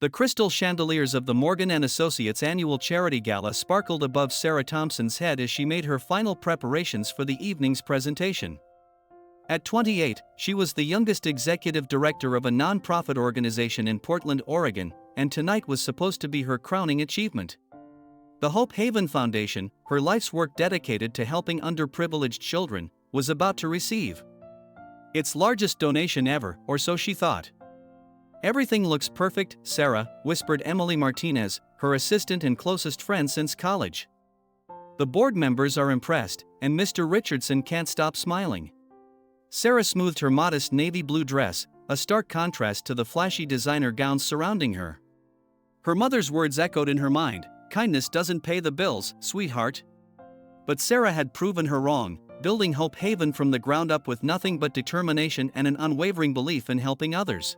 The crystal chandeliers of the Morgan & Associates annual charity gala sparkled above Sarah Thompson's head as she made her final preparations for the evening's presentation. At 28, she was the youngest executive director of a non-profit organization in Portland, Oregon, and tonight was supposed to be her crowning achievement. The Hope Haven Foundation, her life's work dedicated to helping underprivileged children, was about to receive its largest donation ever, or so she thought. "Everything looks perfect, Sarah," whispered Emily Martinez, her assistant and closest friend since college. "The board members are impressed, and Mr. Richardson can't stop smiling." Sarah smoothed her modest navy blue dress, a stark contrast to the flashy designer gowns surrounding her. Her mother's words echoed in her mind, "Kindness doesn't pay the bills, sweetheart." But Sarah had proven her wrong, building Hope Haven from the ground up with nothing but determination and an unwavering belief in helping others.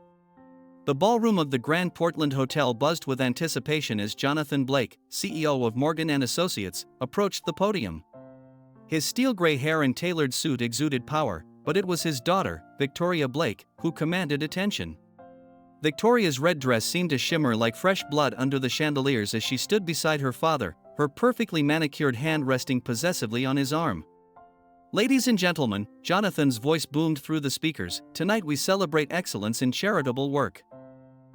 The ballroom of the Grand Portland Hotel buzzed with anticipation as Jonathan Blake, CEO of Morgan & Associates, approached the podium. His steel-gray hair and tailored suit exuded power, but it was his daughter, Victoria Blake, who commanded attention. Victoria's red dress seemed to shimmer like fresh blood under the chandeliers as she stood beside her father, her perfectly manicured hand resting possessively on his arm. "Ladies and gentlemen," Jonathan's voice boomed through the speakers, "tonight we celebrate excellence in charitable work."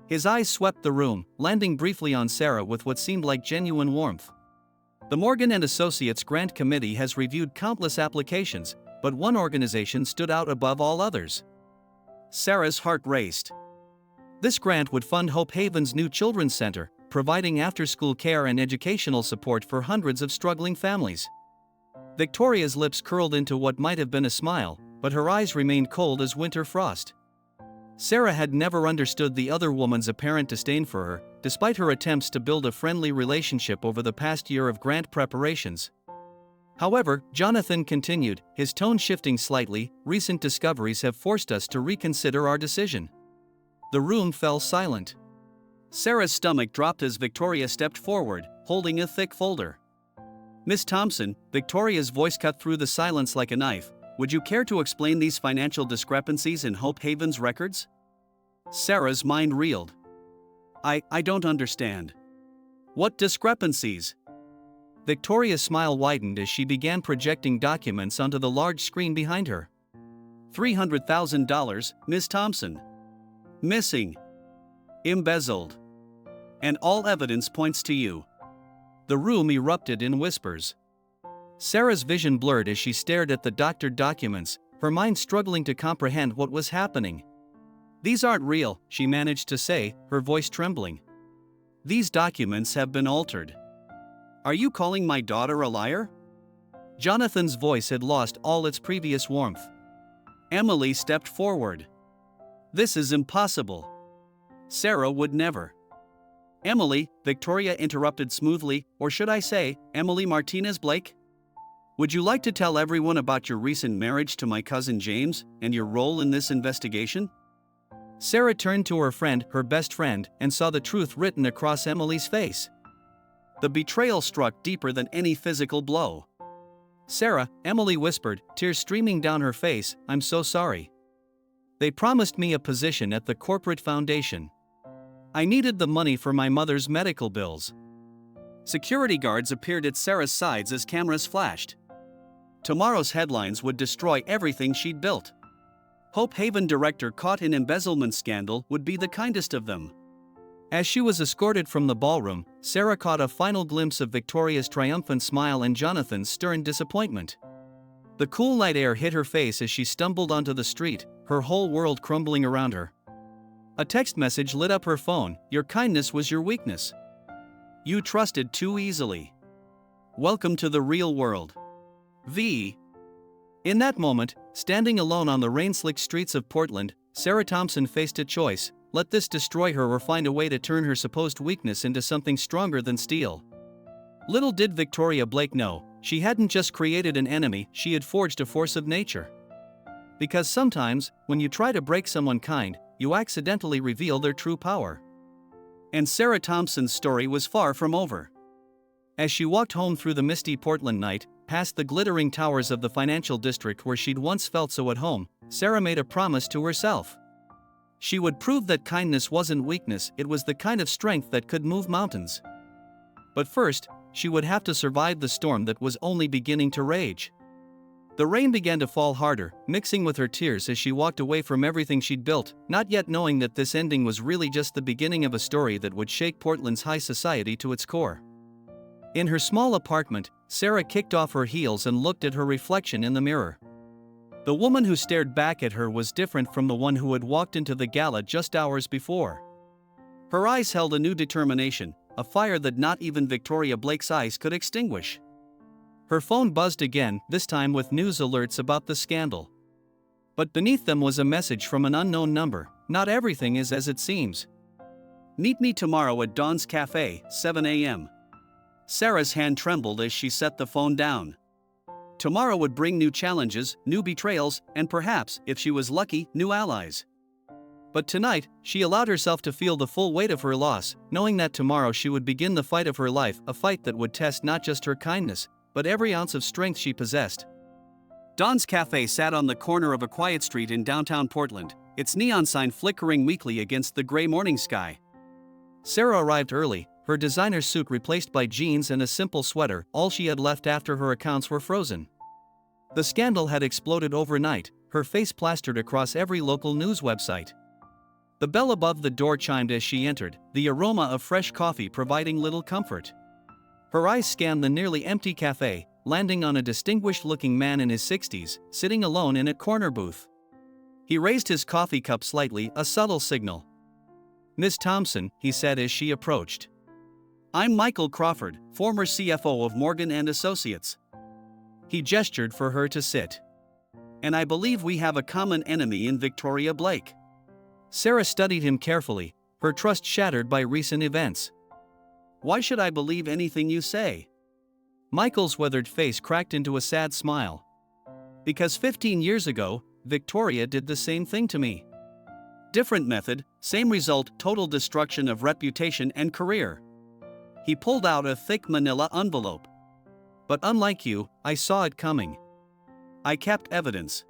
His eyes swept the room, landing briefly on Sarah with what seemed like genuine warmth. The Morgan & Associates Grant Committee has reviewed countless applications, but one organization stood out above all others. Sarah's heart raced. This grant would fund Hope Haven's new children's center, providing after-school care and educational support for hundreds of struggling families. Victoria's lips curled into what might have been a smile, but her eyes remained cold as winter frost. Sarah had never understood the other woman's apparent disdain for her, despite her attempts to build a friendly relationship over the past year of grant preparations. However, Jonathan continued, his tone shifting slightly, "Recent discoveries have forced us to reconsider our decision." The room fell silent. Sarah's stomach dropped as Victoria stepped forward, holding a thick folder. "Miss Thompson," Victoria's voice cut through the silence like a knife, "would you care to explain these financial discrepancies in Hope Haven's records?" Sarah's mind reeled. I don't understand." "What discrepancies?" Victoria's smile widened as she began projecting documents onto the large screen behind her. $300,000, Miss Thompson. Missing. Embezzled. And all evidence points to you." The room erupted in whispers. Sarah's vision blurred as she stared at the doctored documents, her mind struggling to comprehend what was happening. "These aren't real," she managed to say, her voice trembling. "These documents have been altered." "Are you calling my daughter a liar?" Jonathan's voice had lost all its previous warmth. Emily stepped forward. "This is impossible. Sarah would never." "Emily," Victoria interrupted smoothly, "or should I say, Emily Martinez Blake? Would you like to tell everyone about your recent marriage to my cousin James, and your role in this investigation?" Sarah turned to her friend, her best friend, and saw the truth written across Emily's face. The betrayal struck deeper than any physical blow. "Sarah," Emily whispered, tears streaming down her face, "I'm so sorry. They promised me a position at the corporate foundation. I needed the money for my mother's medical bills." Security guards appeared at Sarah's sides as cameras flashed. Tomorrow's headlines would destroy everything she'd built. Hope Haven director caught in embezzlement scandal would be the kindest of them. As she was escorted from the ballroom, Sarah caught a final glimpse of Victoria's triumphant smile and Jonathan's stern disappointment. The cool night air hit her face as she stumbled onto the street, her whole world crumbling around her. A text message lit up her phone, "Your kindness was your weakness. You trusted too easily. Welcome to the real world. V." In that moment, standing alone on the rain-slicked streets of Portland, Sarah Thompson faced a choice: let this destroy her or find a way to turn her supposed weakness into something stronger than steel. Little did Victoria Blake know, she hadn't just created an enemy, she had forged a force of nature. Because sometimes, when you try to break someone kind, you accidentally reveal their true power. And Sarah Thompson's story was far from over. As she walked home through the misty Portland night, past the glittering towers of the financial district where she'd once felt so at home, Sarah made a promise to herself. She would prove that kindness wasn't weakness, it was the kind of strength that could move mountains. But first, she would have to survive the storm that was only beginning to rage. The rain began to fall harder, mixing with her tears as she walked away from everything she'd built, not yet knowing that this ending was really just the beginning of a story that would shake Portland's high society to its core. In her small apartment, Sarah kicked off her heels and looked at her reflection in the mirror. The woman who stared back at her was different from the one who had walked into the gala just hours before. Her eyes held a new determination, a fire that not even Victoria Blake's eyes could extinguish. Her phone buzzed again, this time with news alerts about the scandal. But beneath them was a message from an unknown number: "Not everything is as it seems. Meet me tomorrow at Dawn's Cafe, 7 a.m. Sarah's hand trembled as she set the phone down. Tomorrow would bring new challenges, new betrayals, and perhaps, if she was lucky, new allies. But tonight, she allowed herself to feel the full weight of her loss, knowing that tomorrow she would begin the fight of her life, a fight that would test not just her kindness, but every ounce of strength she possessed. Dawn's Cafe sat on the corner of a quiet street in downtown Portland, its neon sign flickering weakly against the gray morning sky. Sarah arrived early, her designer suit replaced by jeans and a simple sweater, all she had left after her accounts were frozen. The scandal had exploded overnight, her face plastered across every local news website. The bell above the door chimed as she entered, the aroma of fresh coffee providing little comfort. Her eyes scanned the nearly empty cafe, landing on a distinguished-looking man in his 60s, sitting alone in a corner booth. He raised his coffee cup slightly, a subtle signal. "Miss Thompson," he said as she approached. "I'm Michael Crawford, former CFO of Morgan & Associates." He gestured for her to sit. "And I believe we have a common enemy in Victoria Blake." Sarah studied him carefully, her trust shattered by recent events. "Why should I believe anything you say?" Michael's weathered face cracked into a sad smile. "Because 15 years ago, Victoria did the same thing to me. Different method, same result, total destruction of reputation and career." He pulled out a thick manila envelope. "But unlike you, I saw it coming. I kept evidence."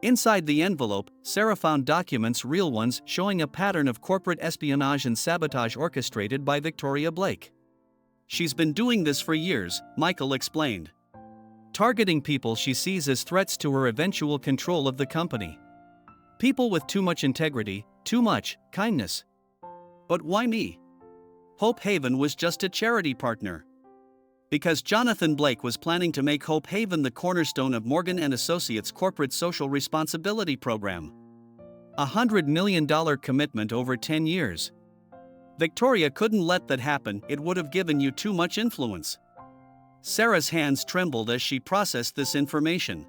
Inside the envelope, Sarah found documents, real ones, showing a pattern of corporate espionage and sabotage orchestrated by Victoria Blake. "She's been doing this for years," Michael explained. "Targeting people she sees as threats to her eventual control of the company. People with too much integrity, too much kindness." "But why me?" "Hope Haven was just a charity partner." Because Jonathan Blake was planning to make Hope Haven the cornerstone of Morgan & Associates' corporate social responsibility program. $100 million commitment over 10 years. Victoria couldn't let that happen, it would have given you too much influence. Sarah's hands trembled as she processed this information.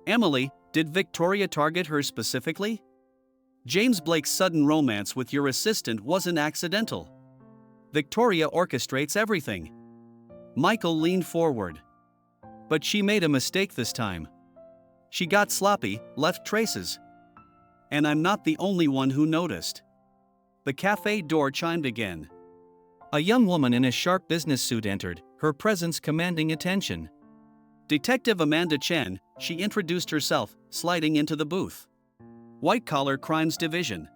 "Emily, did Victoria target her specifically? James Blake's sudden romance with your assistant wasn't accidental. Victoria orchestrates everything." Michael leaned forward. "But she made a mistake this time. She got sloppy, left traces. And I'm not the only one who noticed." The cafe door chimed again. A young woman in a sharp business suit entered, her presence commanding attention. "Detective Amanda Chen," she introduced herself, sliding into the booth. "White Collar Crimes Division.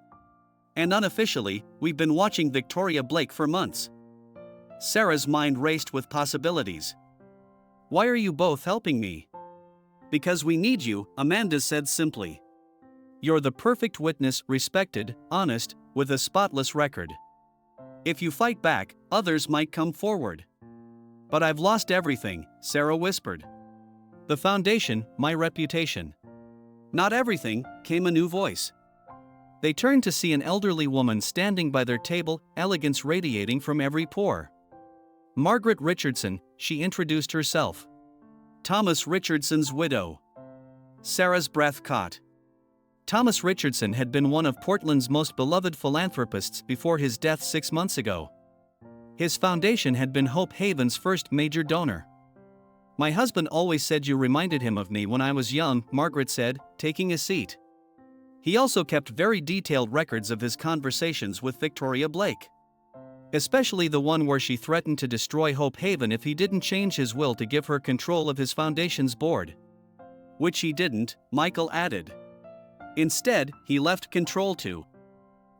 And unofficially, we've been watching Victoria Blake for months." Sarah's mind raced with possibilities. "Why are you both helping me?" "Because we need you," Amanda said simply. "You're the perfect witness, respected, honest, with a spotless record. If you fight back, others might come forward." "But I've lost everything," Sarah whispered. "The foundation, my reputation." "Not everything," came a new voice. They turned to see an elderly woman standing by their table, elegance radiating from every pore. "Margaret Richardson," she introduced herself. "Thomas Richardson's widow." Sarah's breath caught. Thomas Richardson had been one of Portland's most beloved philanthropists before his death 6 months ago. His foundation had been Hope Haven's first major donor. "My husband always said you reminded him of me when I was young," Margaret said, taking a seat. "He also kept very detailed records of his conversations with Victoria Blake. Especially the one where she threatened to destroy Hope Haven if he didn't change his will to give her control of his foundation's board." "Which he didn't," Michael added. Instead, he left control to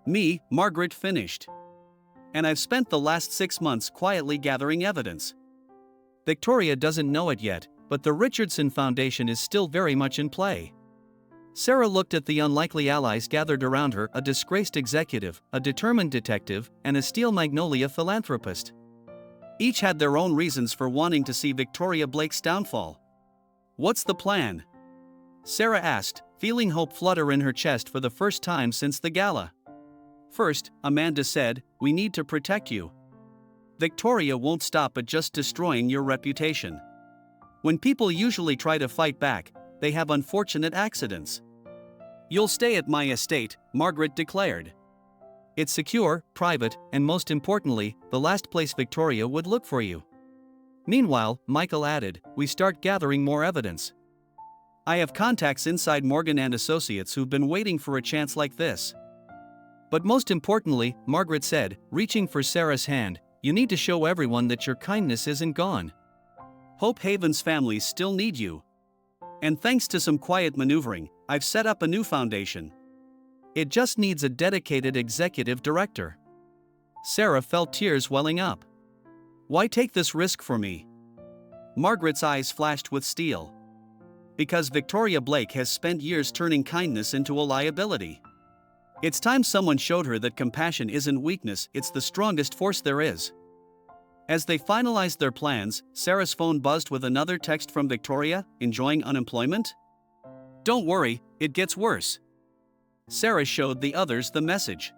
me, Margaret finished. And I've spent the last 6 months quietly gathering evidence. Victoria doesn't know it yet, but the Richardson Foundation is still very much in play. Sarah looked at the unlikely allies gathered around her: a disgraced executive, a determined detective, and a Steel Magnolia philanthropist. Each had their own reasons for wanting to see Victoria Blake's downfall. "What's the plan?" Sarah asked, feeling hope flutter in her chest for the first time since the gala. "First," Amanda said, "we need to protect you. Victoria won't stop at just destroying your reputation. When people usually try to fight back, they have unfortunate accidents. You'll stay at my estate," Margaret declared. "It's secure, private, and most importantly, the last place Victoria would look for you." Meanwhile, Michael added, "we start gathering more evidence. I have contacts inside Morgan and Associates who've been waiting for a chance like this." "But most importantly," Margaret said, reaching for Sarah's hand, "you need to show everyone that your kindness isn't gone. Hope Haven's families still need you. And thanks to some quiet maneuvering, I've set up a new foundation. It just needs a dedicated executive director." Sarah felt tears welling up. "Why take this risk for me?" Margaret's eyes flashed with steel. "Because Victoria Blake has spent years turning kindness into a liability. It's time someone showed her that compassion isn't weakness, it's the strongest force there is." As they finalized their plans, Sarah's phone buzzed with another text from Victoria: "Enjoying unemployment? Don't worry, it gets worse." Sarah showed the others the message.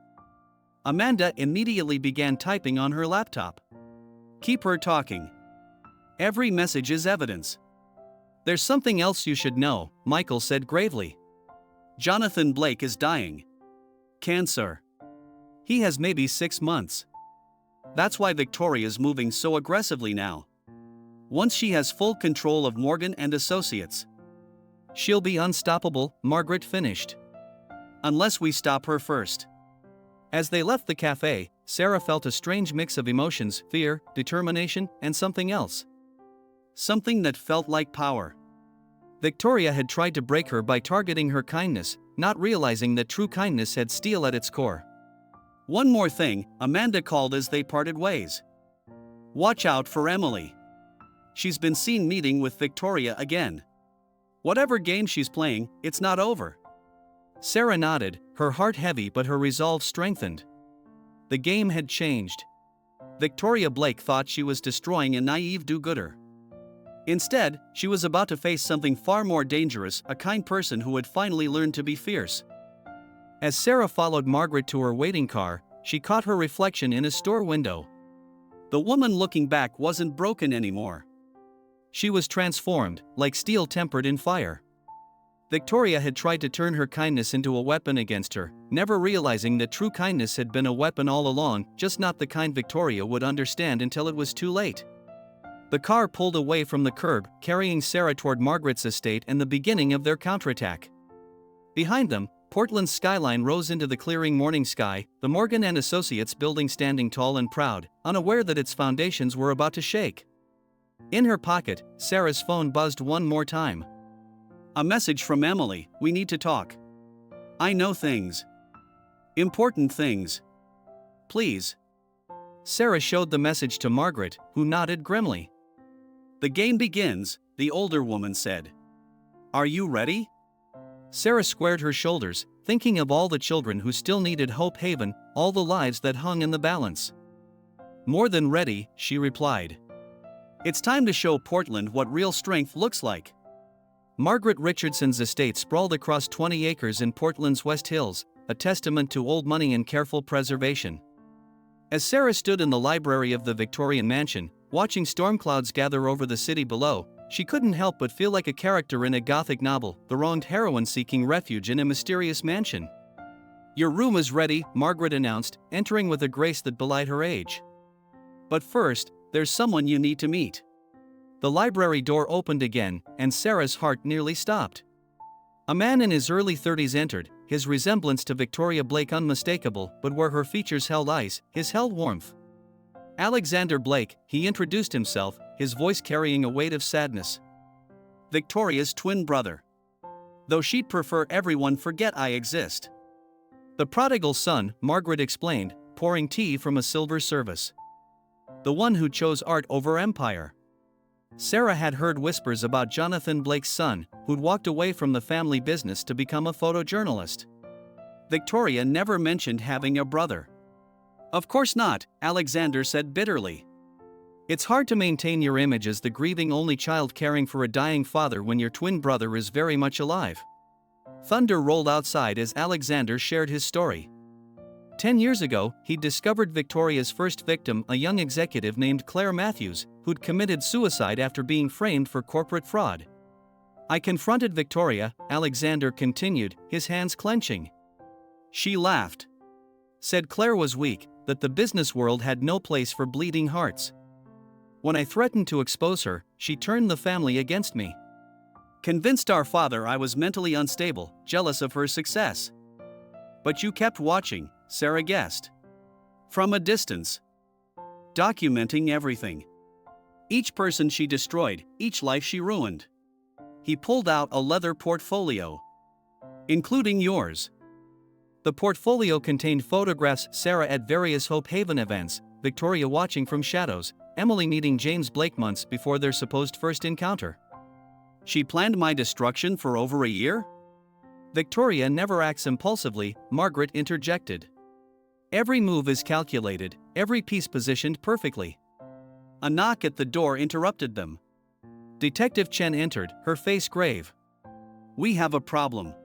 Amanda immediately began typing on her laptop. "Keep her talking. Every message is evidence." "There's something else you should know," Michael said gravely. "Jonathan Blake is dying. Cancer. He has maybe 6 months. That's why Victoria's moving so aggressively now. Once she has full control of Morgan and Associates, she'll be unstoppable," Margaret finished. "Unless we stop her first." As they left the cafe, Sarah felt a strange mix of emotions: fear, determination, and something else. Something that felt like power. Victoria had tried to break her by targeting her kindness, not realizing that true kindness had steel at its core. "One more thing," Amanda called as they parted ways. "Watch out for Emily. She's been seen meeting with Victoria again. Whatever game she's playing, it's not over." Sarah nodded, her heart heavy but her resolve strengthened. The game had changed. Victoria Blake thought she was destroying a naive do-gooder. Instead, she was about to face something far more dangerous: a kind person who had finally learned to be fierce. As Sarah followed Margaret to her waiting car, she caught her reflection in a store window. The woman looking back wasn't broken anymore. She was transformed, like steel tempered in fire. Victoria had tried to turn her kindness into a weapon against her, never realizing that true kindness had been a weapon all along, just not the kind Victoria would understand until it was too late. The car pulled away from the curb, carrying Sarah toward Margaret's estate and the beginning of their counterattack. Behind them, Portland's skyline rose into the clearing morning sky, the Morgan and Associates building standing tall and proud, unaware that its foundations were about to shake. In her pocket, Sarah's phone buzzed one more time. "A message from Emily: we need to talk. I know things. Important things. Please." Sarah showed the message to Margaret, who nodded grimly. "The game begins," the older woman said. "Are you ready?" Sarah squared her shoulders, thinking of all the children who still needed Hope Haven, all the lives that hung in the balance. "More than ready," she replied. "It's time to show Portland what real strength looks like." Margaret Richardson's estate sprawled across 20 acres in Portland's West Hills, a testament to old money and careful preservation. As Sarah stood in the library of the Victorian mansion, watching storm clouds gather over the city below, she couldn't help but feel like a character in a Gothic novel, the wronged heroine seeking refuge in a mysterious mansion. "Your room is ready," Margaret announced, entering with a grace that belied her age. "But first, there's someone you need to meet." The library door opened again, and Sarah's heart nearly stopped. A man in his early 30s entered, his resemblance to Victoria Blake unmistakable, but where her features held ice, his held warmth. "Alexander Blake," he introduced himself, his voice carrying a weight of sadness. "Victoria's twin brother." though she'd prefer everyone forget I exist. The prodigal son, Margaret explained, pouring tea from a silver service. The one who chose art over empire. Sarah had heard whispers about Jonathan Blake's son, who'd walked away from the family business to become a photojournalist. Victoria never mentioned having a brother. Of course not, Alexander said bitterly. It's hard to maintain your image as the grieving only child caring for a dying father when your twin brother is very much alive. Thunder rolled outside as Alexander shared his story. 10 years ago, he'd discovered Victoria's first victim, a young executive named Claire Matthews, who'd committed suicide after being framed for corporate fraud. I confronted Victoria, Alexander continued, his hands clenching. She laughed. Said Claire was weak, that the business world had no place for bleeding hearts. When I threatened to expose her, she turned the family against me. Convinced our father I was mentally unstable, jealous of her success. But you kept watching, Sarah guessed. From a distance. Documenting everything. Each person she destroyed, each life she ruined. He pulled out a leather portfolio. Including yours. The portfolio contained photographs Sarah at various Hope Haven events, Victoria watching from shadows, Emily meeting James Blake months before their supposed first encounter. She planned my destruction for over a year? Victoria never acts impulsively, Margaret interjected. Every move is calculated, every piece positioned perfectly. A knock at the door interrupted them. Detective Chen entered, her face grave. We have a problem.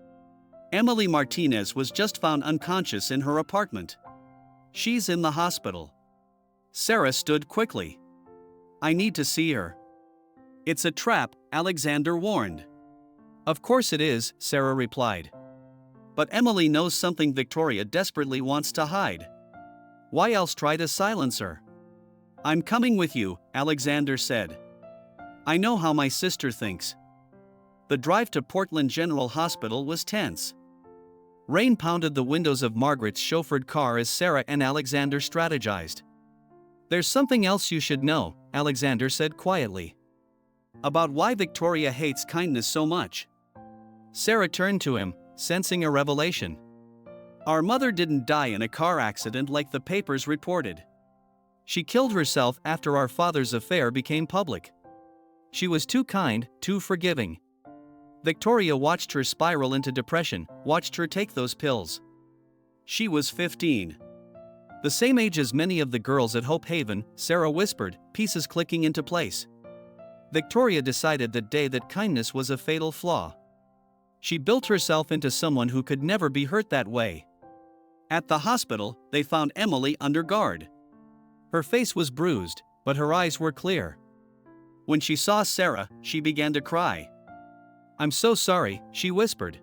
Emily Martinez was just found unconscious in her apartment. She's in the hospital. Sarah stood quickly. I need to see her. It's a trap, Alexander warned. Of course it is, Sarah replied. But Emily knows something Victoria desperately wants to hide. Why else try to silence her? I'm coming with you, Alexander said. I know how my sister thinks. The drive to Portland General Hospital was tense. Rain pounded the windows of Margaret's chauffeured car as Sarah and Alexander strategized. There's something else you should know, Alexander said quietly. About why Victoria hates kindness so much. Sarah turned to him, sensing a revelation. Our mother didn't die in a car accident like the papers reported. She killed herself after our father's affair became public. She was too kind, too forgiving. Victoria watched her spiral into depression, watched her take those pills. She was 15. The same age as many of the girls at Hope Haven, Sarah whispered, pieces clicking into place. Victoria decided that day that kindness was a fatal flaw. She built herself into someone who could never be hurt that way. At the hospital, they found Emily under guard. Her face was bruised, but her eyes were clear. When she saw Sarah, she began to cry. I'm so sorry, she whispered.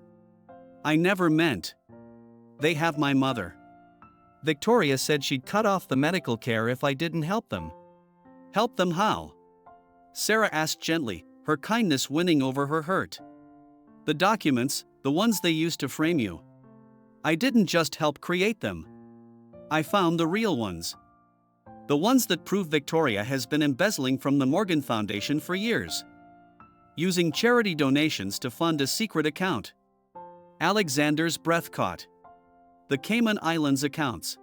I never meant. They have my mother. Victoria said she'd cut off the medical care if I didn't help them. Help them how? Sarah asked gently, her kindness winning over her hurt. The documents, the ones they used to frame you. I didn't just help create them. I found the real ones. The ones that prove Victoria has been embezzling from the Morgan Foundation for years. Using charity donations to fund a secret account. Alexander's breath caught. The Cayman Islands accounts.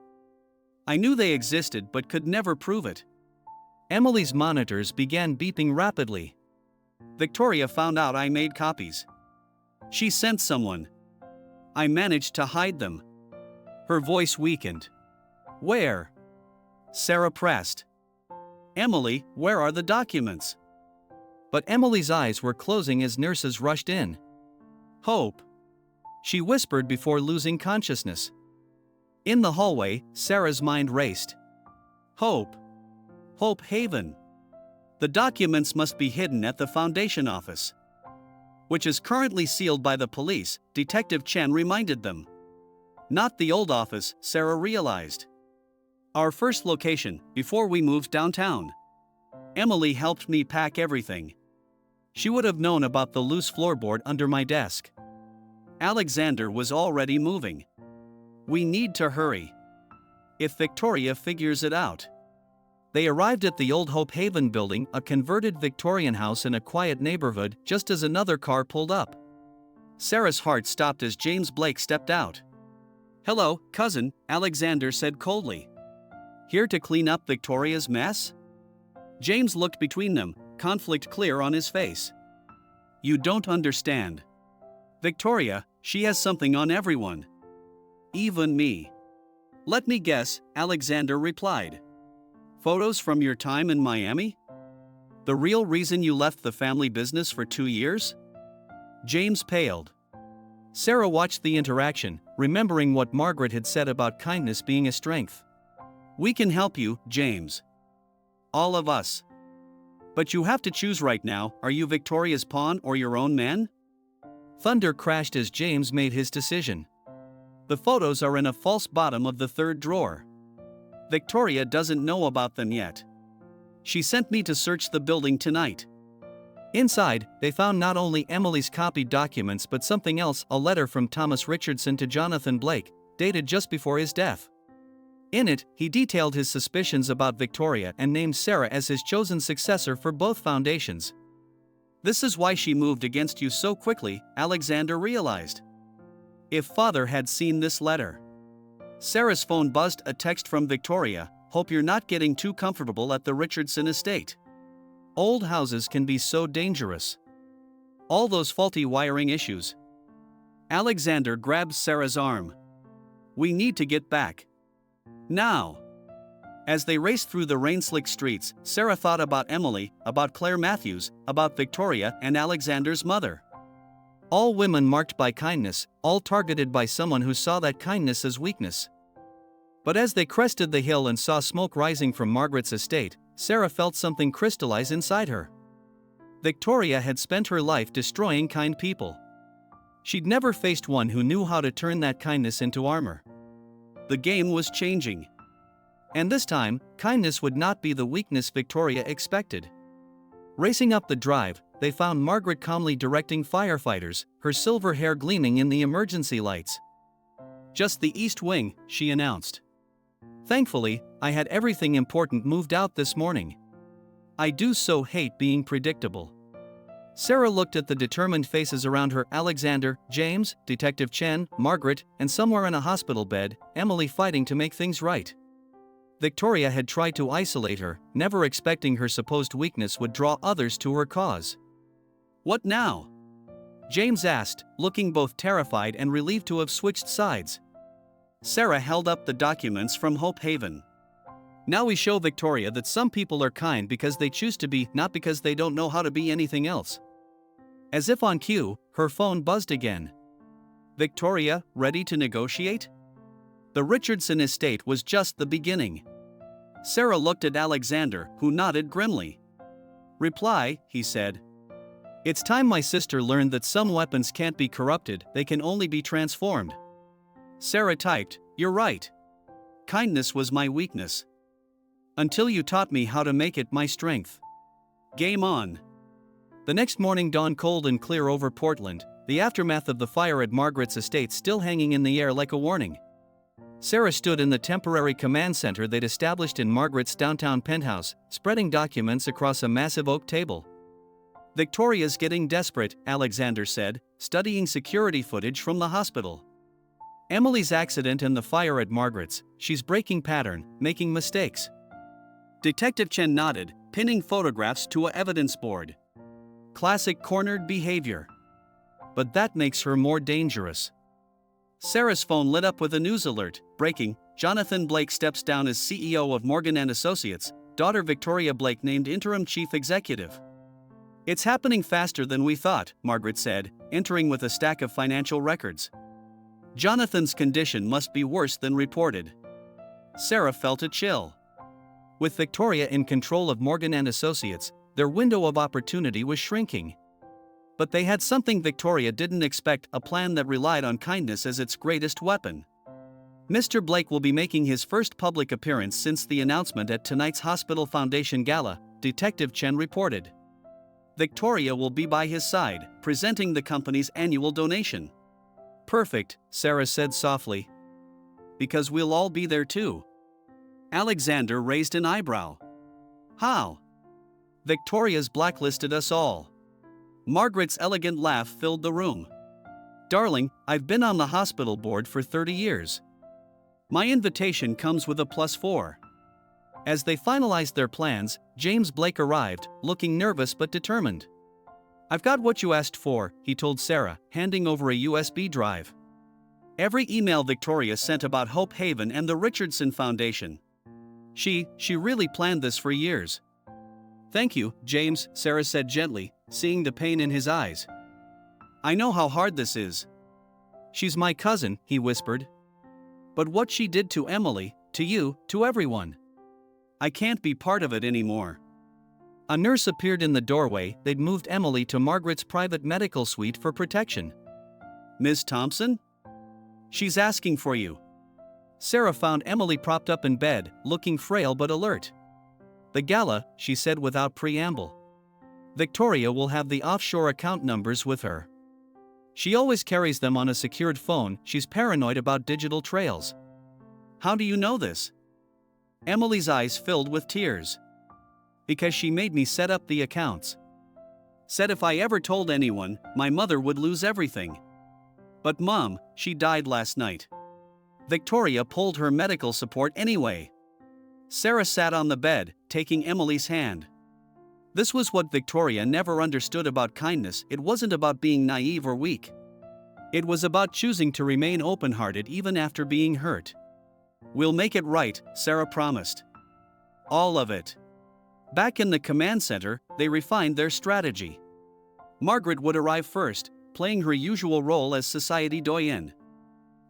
I knew they existed but could never prove it. Emily's monitors began beeping rapidly. Victoria found out I made copies. She sent someone. I managed to hide them. Her voice weakened. Where? Sarah pressed. Emily, where are the documents? But Emily's eyes were closing as nurses rushed in. Hope. She whispered before losing consciousness. In the hallway, Sarah's mind raced. Hope. Hope Haven. The documents must be hidden at the foundation office, which is currently sealed by the police, Detective Chen reminded them. Not the old office, Sarah realized. Our first location, before we moved downtown. Emily helped me pack everything. She would have known about the loose floorboard under my desk. Alexander was already moving. We need to hurry. If Victoria figures it out. They arrived at the old Hope Haven building, a converted Victorian house in a quiet neighborhood, just as another car pulled up. Sarah's heart stopped as James Blake stepped out. "Hello, cousin," Alexander said coldly. "Here to clean up Victoria's mess?" James looked between them, conflict clear on his face. "You don't understand. Victoria, she has something on everyone. Even me." "Let me guess," Alexander replied. "Photos from your time in Miami? The real reason you left the family business for 2 years?" James paled. Sarah watched the interaction, remembering what Margaret had said about kindness being a strength. "We can help you, James. All of us. But you have to choose right now, are you Victoria's pawn or your own man?" Thunder crashed as James made his decision. "The photos are in a false bottom of the third drawer. Victoria doesn't know about them yet. She sent me to search the building tonight." Inside, they found not only Emily's copied documents but something else, a letter from Thomas Richardson to Jonathan Blake, dated just before his death. In it, he detailed his suspicions about Victoria and named Sarah as his chosen successor for both foundations. "This is why she moved against you so quickly," Alexander realized. If father had seen this letter. Sarah's phone buzzed, a text from Victoria, "Hope you're not getting too comfortable at the Richardson estate. Old houses can be so dangerous. All those faulty wiring issues." Alexander grabbed Sarah's arm. "We need to get back. Now." As they raced through the rain-slicked streets, Sarah thought about Emily, about Claire Matthews, about Victoria and Alexander's mother. All women marked by kindness, all targeted by someone who saw that kindness as weakness. But as they crested the hill and saw smoke rising from Margaret's estate, Sarah felt something crystallize inside her. Victoria had spent her life destroying kind people. She'd never faced one who knew how to turn that kindness into armor. The game was changing. And this time, kindness would not be the weakness Victoria expected. Racing up the drive, they found Margaret calmly directing firefighters, her silver hair gleaming in the emergency lights. "Just the East Wing," she announced. "Thankfully, I had everything important moved out this morning. I do so hate being predictable." Sarah looked at the determined faces around her, Alexander, James, Detective Chen, Margaret, and somewhere in a hospital bed, Emily fighting to make things right. Victoria had tried to isolate her, never expecting her supposed weakness would draw others to her cause. "What now?" James asked, looking both terrified and relieved to have switched sides. Sarah held up the documents from Hope Haven. "Now we show Victoria that some people are kind because they choose to be, not because they don't know how to be anything else." As if on cue, her phone buzzed again. "Victoria, ready to negotiate?" The Richardson estate was just the beginning. Sarah looked at Alexander, who nodded grimly. "Reply," he said. "It's time my sister learned that some weapons can't be corrupted, they can only be transformed." Sarah typed, "You're right. Kindness was my weakness. Until you taught me how to make it my strength." Game on. The next morning dawned cold and clear over Portland, the aftermath of the fire at Margaret's estate still hanging in the air like a warning. Sarah stood in the temporary command center they'd established in Margaret's downtown penthouse, spreading documents across a massive oak table. "Victoria's getting desperate," Alexander said, studying security footage from the hospital. "Emily's accident and the fire at Margaret's, she's breaking pattern, making mistakes." Detective Chen nodded, pinning photographs to an evidence board. "Classic cornered behavior. But that makes her more dangerous." Sarah's phone lit up with a news alert, breaking, Jonathan Blake steps down as CEO of Morgan & Associates, daughter Victoria Blake named interim chief executive. "It's happening faster than we thought," Margaret said, entering with a stack of financial records. "Jonathan's condition must be worse than reported." Sarah felt a chill. With Victoria in control of Morgan & Associates, their window of opportunity was shrinking. But they had something Victoria didn't expect, a plan that relied on kindness as its greatest weapon. "Mr. Blake will be making his first public appearance since the announcement at tonight's Hospital Foundation Gala," Detective Chen reported. "Victoria will be by his side, presenting the company's annual donation." "Perfect," Sarah said softly. "Because we'll all be there too." Alexander raised an eyebrow. "How?" "Victoria's blacklisted us all." Margaret's elegant laugh filled the room. Darling, I've been on the hospital board for 30 years. My invitation comes with a +4. As they finalized their plans, James Blake arrived, looking nervous but determined. I've got what you asked for, he told Sarah, handing over a USB drive. Every email Victoria sent about Hope Haven and the Richardson Foundation. She really planned this for years. Thank you, James, Sarah said gently, seeing the pain in his eyes. I know how hard this is. She's my cousin, he whispered. But what she did to Emily, to you, to everyone. I can't be part of it anymore. A nurse appeared in the doorway. They'd moved Emily to Margaret's private medical suite for protection. Miss Thompson? She's asking for you. Sarah found Emily propped up in bed, looking frail but alert. The gala, she said without preamble. Victoria will have the offshore account numbers with her. She always carries them on a secured phone. She's paranoid about digital trails. How do you know this? Emily's eyes filled with tears. Because she made me set up the accounts. Said if I ever told anyone, my mother would lose everything. But Mom, she died last night. Victoria pulled her medical support anyway. Sarah sat on the bed, taking Emily's hand. This was what Victoria never understood about kindness. It wasn't about being naive or weak. It was about choosing to remain open-hearted even after being hurt. We'll make it right, Sarah promised. All of it. Back in the command center, they refined their strategy. Margaret would arrive first, playing her usual role as society doyenne.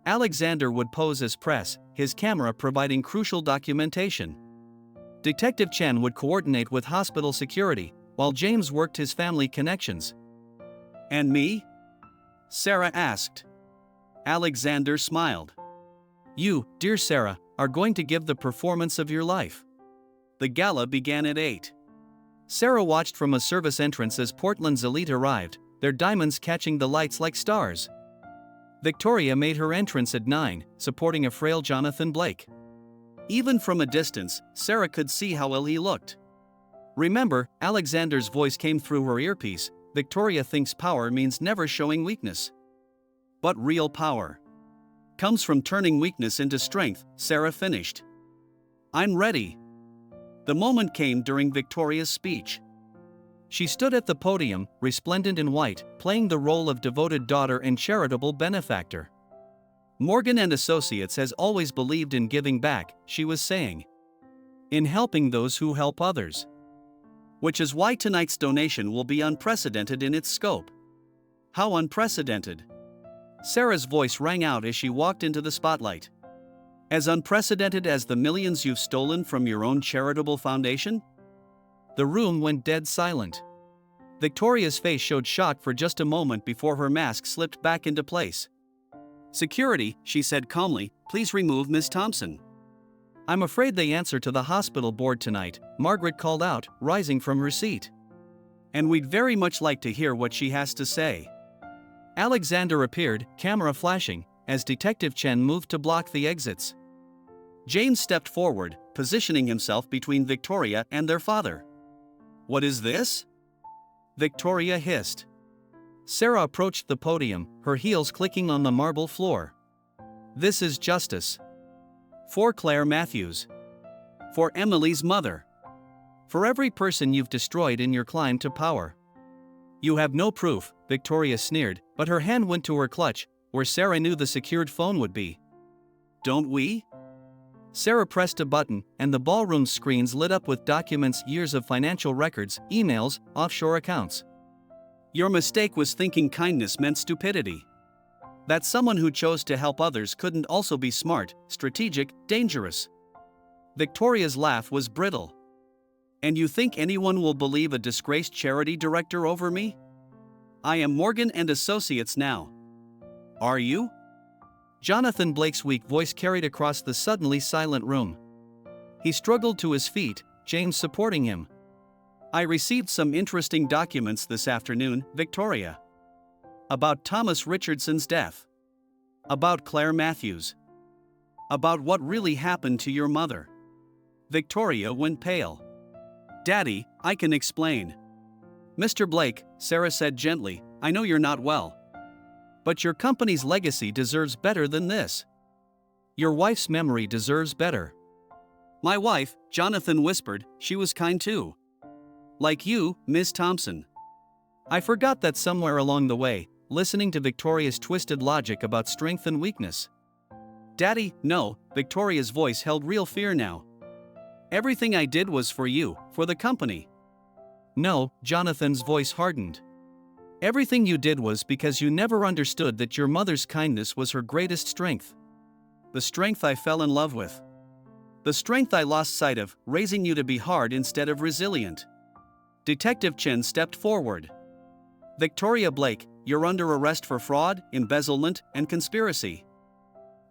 Alexander would pose as press, his camera providing crucial documentation. Detective Chen would coordinate with hospital security, while James worked his family connections. And me? Sarah asked. Alexander smiled. You, dear Sarah, are going to give the performance of your life. The gala began at 8. Sarah watched from a service entrance as Portland's elite arrived, their diamonds catching the lights like stars. Victoria made her entrance at 9, supporting a frail Jonathan Blake. Even from a distance, Sarah could see how ill he looked. Remember, Alexander's voice came through her earpiece. Victoria thinks power means never showing weakness. But real power comes from turning weakness into strength, Sarah finished. I'm ready. The moment came during Victoria's speech. She stood at the podium, resplendent in white, playing the role of devoted daughter and charitable benefactor. Morgan and Associates has always believed in giving back, she was saying. In helping those who help others. Which is why tonight's donation will be unprecedented in its scope. How unprecedented? Sarah's voice rang out as she walked into the spotlight. As unprecedented as the millions you've stolen from your own charitable foundation? The room went dead silent. Victoria's face showed shock for just a moment before her mask slipped back into place. Security, she said calmly, please remove Miss Thompson. I'm afraid they answer to the hospital board tonight, Margaret called out, rising from her seat. And we'd very much like to hear what she has to say. Alexander appeared, camera flashing, as Detective Chen moved to block the exits. James stepped forward, positioning himself between Victoria and their father. What is this? Victoria hissed. Sarah approached the podium, her heels clicking on the marble floor. This is justice. For Claire Matthews. For Emily's mother. For every person you've destroyed in your climb to power. You have no proof, Victoria sneered, but her hand went to her clutch, where Sarah knew the secured phone would be. Don't we? Sarah pressed a button, and the ballroom screens lit up with documents, years of financial records, emails, offshore accounts. Your mistake was thinking kindness meant stupidity. That someone who chose to help others couldn't also be smart, strategic, dangerous. Victoria's laugh was brittle. And you think anyone will believe a disgraced charity director over me? I am Morgan and Associates now. Are you? Jonathan Blake's weak voice carried across the suddenly silent room. He struggled to his feet, James supporting him. I received some interesting documents this afternoon, Victoria. About Thomas Richardson's death. About Claire Matthews. About what really happened to your mother. Victoria went pale. Daddy, I can explain. Mr. Blake, Sarah said gently, I know you're not well. But your company's legacy deserves better than this. Your wife's memory deserves better. My wife, Jonathan whispered, she was kind too. Like you, Miss Thompson. I forgot that somewhere along the way, listening to Victoria's twisted logic about strength and weakness. Daddy, no, Victoria's voice held real fear now. Everything I did was for you, for the company. No, Jonathan's voice hardened. Everything you did was because you never understood that your mother's kindness was her greatest strength. The strength I fell in love with. The strength I lost sight of, raising you to be hard instead of resilient. Detective Chen stepped forward. Victoria Blake, you're under arrest for fraud, embezzlement, and conspiracy.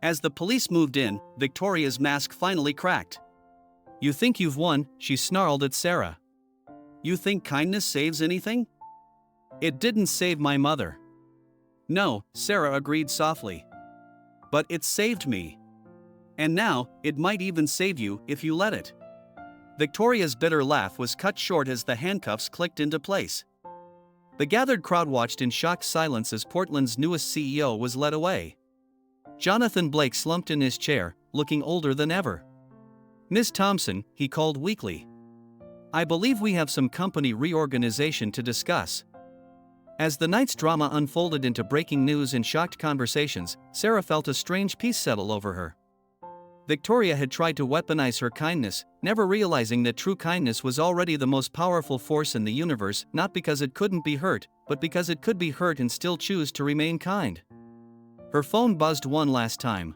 As the police moved in, Victoria's mask finally cracked. You think you've won, she snarled at Sarah. You think kindness saves anything? It didn't save my mother. No, Sarah agreed softly. But it saved me. And now, it might even save you if you let it. Victoria's bitter laugh was cut short as the handcuffs clicked into place. The gathered crowd watched in shocked silence as Portland's newest CEO was led away. Jonathan Blake slumped in his chair, looking older than ever. Miss Thompson, he called weakly. I believe we have some company reorganization to discuss. As the night's drama unfolded into breaking news and shocked conversations, Sarah felt a strange peace settle over her. Victoria had tried to weaponize her kindness, never realizing that true kindness was already the most powerful force in the universe, not because it couldn't be hurt, but because it could be hurt and still choose to remain kind. Her phone buzzed one last time.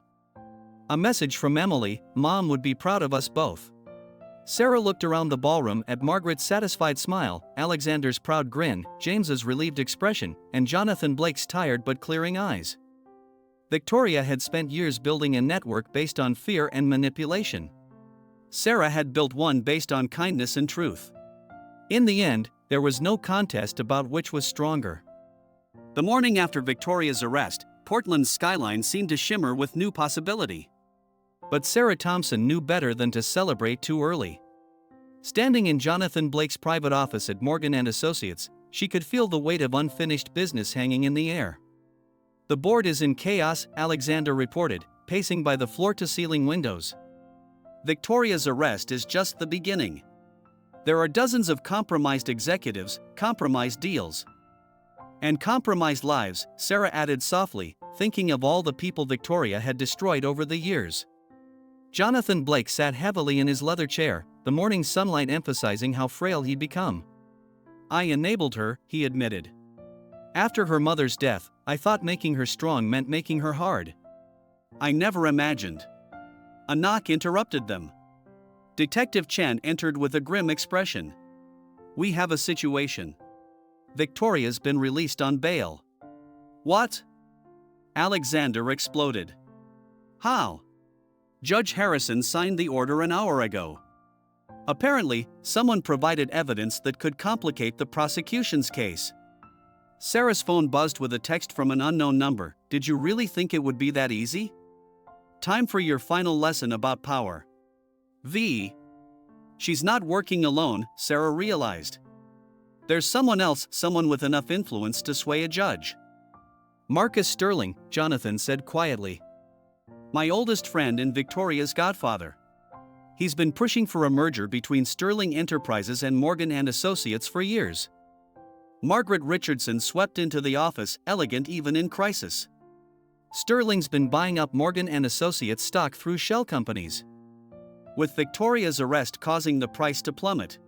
A message from Emily, Mom would be proud of us both. Sarah looked around the ballroom at Margaret's satisfied smile, Alexander's proud grin, James's relieved expression, and Jonathan Blake's tired but clearing eyes. Victoria had spent years building a network based on fear and manipulation. Sarah had built one based on kindness and truth. In the end, there was no contest about which was stronger. The morning after Victoria's arrest, Portland's skyline seemed to shimmer with new possibility. But Sarah Thompson knew better than to celebrate too early. Standing in Jonathan Blake's private office at Morgan & Associates, she could feel the weight of unfinished business hanging in the air. The board is in chaos, Alexander reported, pacing by the floor-to-ceiling windows. Victoria's arrest is just the beginning. There are dozens of compromised executives, compromised deals. And compromised lives, Sarah added softly, thinking of all the people Victoria had destroyed over the years. Jonathan Blake sat heavily in his leather chair, the morning sunlight emphasizing how frail he'd become. I enabled her, he admitted. After her mother's death, I thought making her strong meant making her hard. I never imagined. A knock interrupted them. Detective Chen entered with a grim expression. We have a situation. Victoria's been released on bail. What? Alexander exploded. How? Judge Harrison signed the order an hour ago. Apparently, someone provided evidence that could complicate the prosecution's case. Sarah's phone buzzed with a text from an unknown number. Did you really think it would be that easy? Time for your final lesson about power. V. She's not working alone, Sarah realized. There's someone else, someone with enough influence to sway a judge. Marcus Sterling, Jonathan said quietly. My oldest friend and Victoria's godfather. He's been pushing for a merger between Sterling Enterprises and Morgan & Associates for years. Margaret Richardson swept into the office, elegant even in crisis. Sterling's been buying up Morgan & Associates stock through shell companies. With Victoria's arrest causing the price to plummet.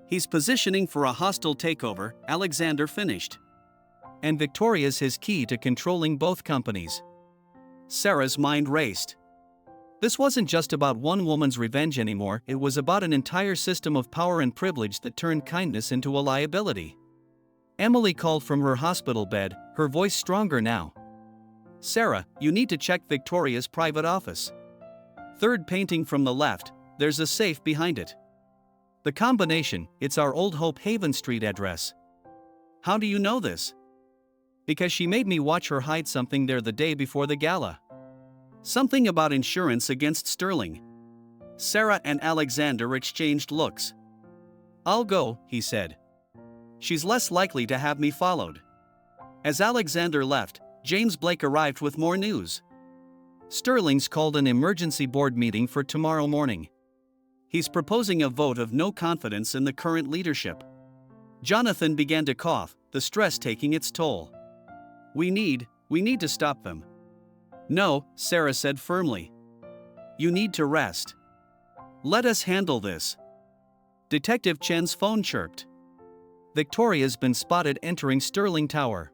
He's positioning for a hostile takeover, Alexander finished. And Victoria's his key to controlling both companies. Sarah's mind raced. This wasn't just about one woman's revenge anymore, it was about an entire system of power and privilege that turned kindness into a liability. Emily called from her hospital bed, her voice stronger now. Sarah, you need to check Victoria's private office. Third painting from the left, there's a safe behind it. The combination, it's our old Hope Haven Street address. How do you know this? Because she made me watch her hide something there the day before the gala. Something about insurance against Sterling. Sarah and Alexander exchanged looks. I'll go, he said. She's less likely to have me followed. As Alexander left, James Blake arrived with more news. Sterling's called an emergency board meeting for tomorrow morning. He's proposing a vote of no confidence in the current leadership. Jonathan began to cough, the stress taking its toll. We need to stop them. No, Sarah said firmly. You need to rest. Let us handle this. Detective Chen's phone chirped. Victoria's been spotted entering Sterling Tower.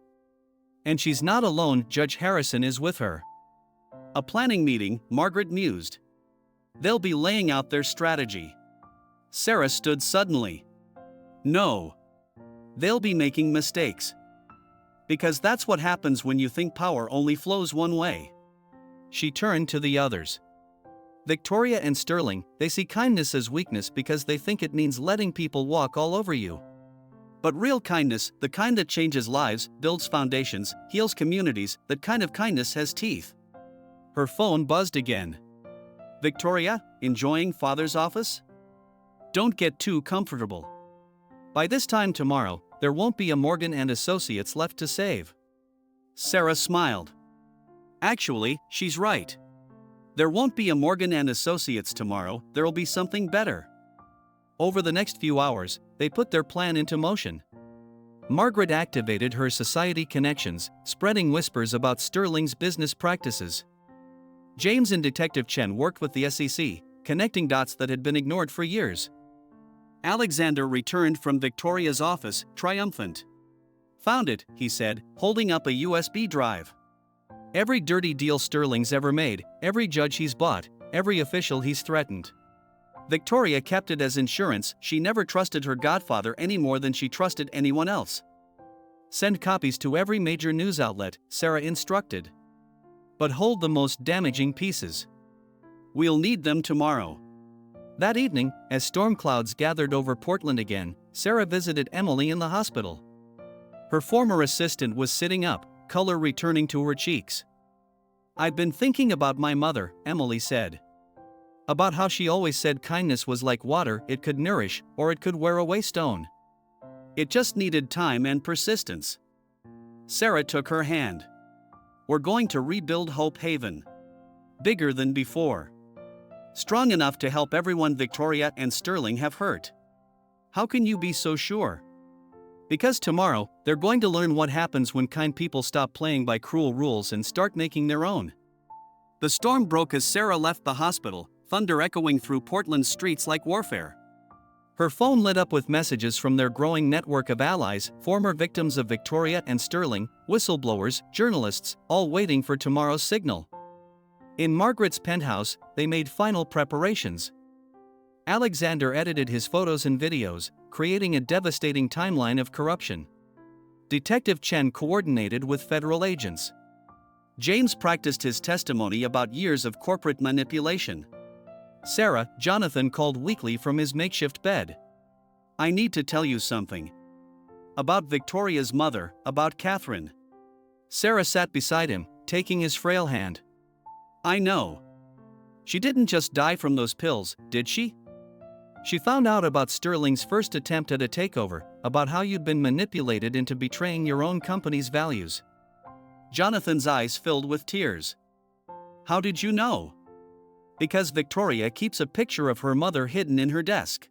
And she's not alone, Judge Harrison is with her. A planning meeting, Margaret mused. They'll be laying out their strategy. Sarah stood suddenly. No. They'll be making mistakes. Because that's what happens when you think power only flows one way. She turned to the others. Victoria and Sterling, they see kindness as weakness because they think it means letting people walk all over you. But real kindness, the kind that changes lives, builds foundations, heals communities, that kind of kindness has teeth. Her phone buzzed again. Victoria, enjoying Father's office? Don't get too comfortable. By this time tomorrow, there won't be a Morgan and Associates left to save. Sarah smiled. Actually, she's right. There won't be a Morgan and Associates tomorrow, there'll be something better. Over the next few hours, they put their plan into motion. Margaret activated her society connections, spreading whispers about Sterling's business practices. James and Detective Chen worked with the SEC, connecting dots that had been ignored for years. Alexander returned from Victoria's office, triumphant. Found it, he said, holding up a USB drive. Every dirty deal Sterling's ever made, every judge he's bought, every official he's threatened. Victoria kept it as insurance. She never trusted her godfather any more than she trusted anyone else. Send copies to every major news outlet, Sarah instructed. But hold the most damaging pieces. We'll need them tomorrow. That evening, as storm clouds gathered over Portland again, Sarah visited Emily in the hospital. Her former assistant was sitting up, color returning to her cheeks. I've been thinking about my mother, Emily said. About how she always said kindness was like water, it could nourish, or it could wear away stone. It just needed time and persistence. Sarah took her hand. We're going to rebuild Hope Haven. Bigger than before. Strong enough to help everyone Victoria and Sterling have hurt. How can you be so sure? Because tomorrow, they're going to learn what happens when kind people stop playing by cruel rules and start making their own. The storm broke as Sarah left the hospital, thunder echoing through Portland's streets like warfare. Her phone lit up with messages from their growing network of allies, former victims of Victoria and Sterling, whistleblowers, journalists, all waiting for tomorrow's signal. In Margaret's penthouse, they made final preparations. Alexander edited his photos and videos, creating a devastating timeline of corruption. Detective Chen coordinated with federal agents. James practiced his testimony about years of corporate manipulation. Sarah, Jonathan called weakly from his makeshift bed. I need to tell you something. About Victoria's mother, about Catherine. Sarah sat beside him, taking his frail hand. I know. She didn't just die from those pills, did she? She found out about Sterling's first attempt at a takeover, about how you'd been manipulated into betraying your own company's values. Jonathan's eyes filled with tears. How did you know? Because Victoria keeps a picture of her mother hidden in her desk.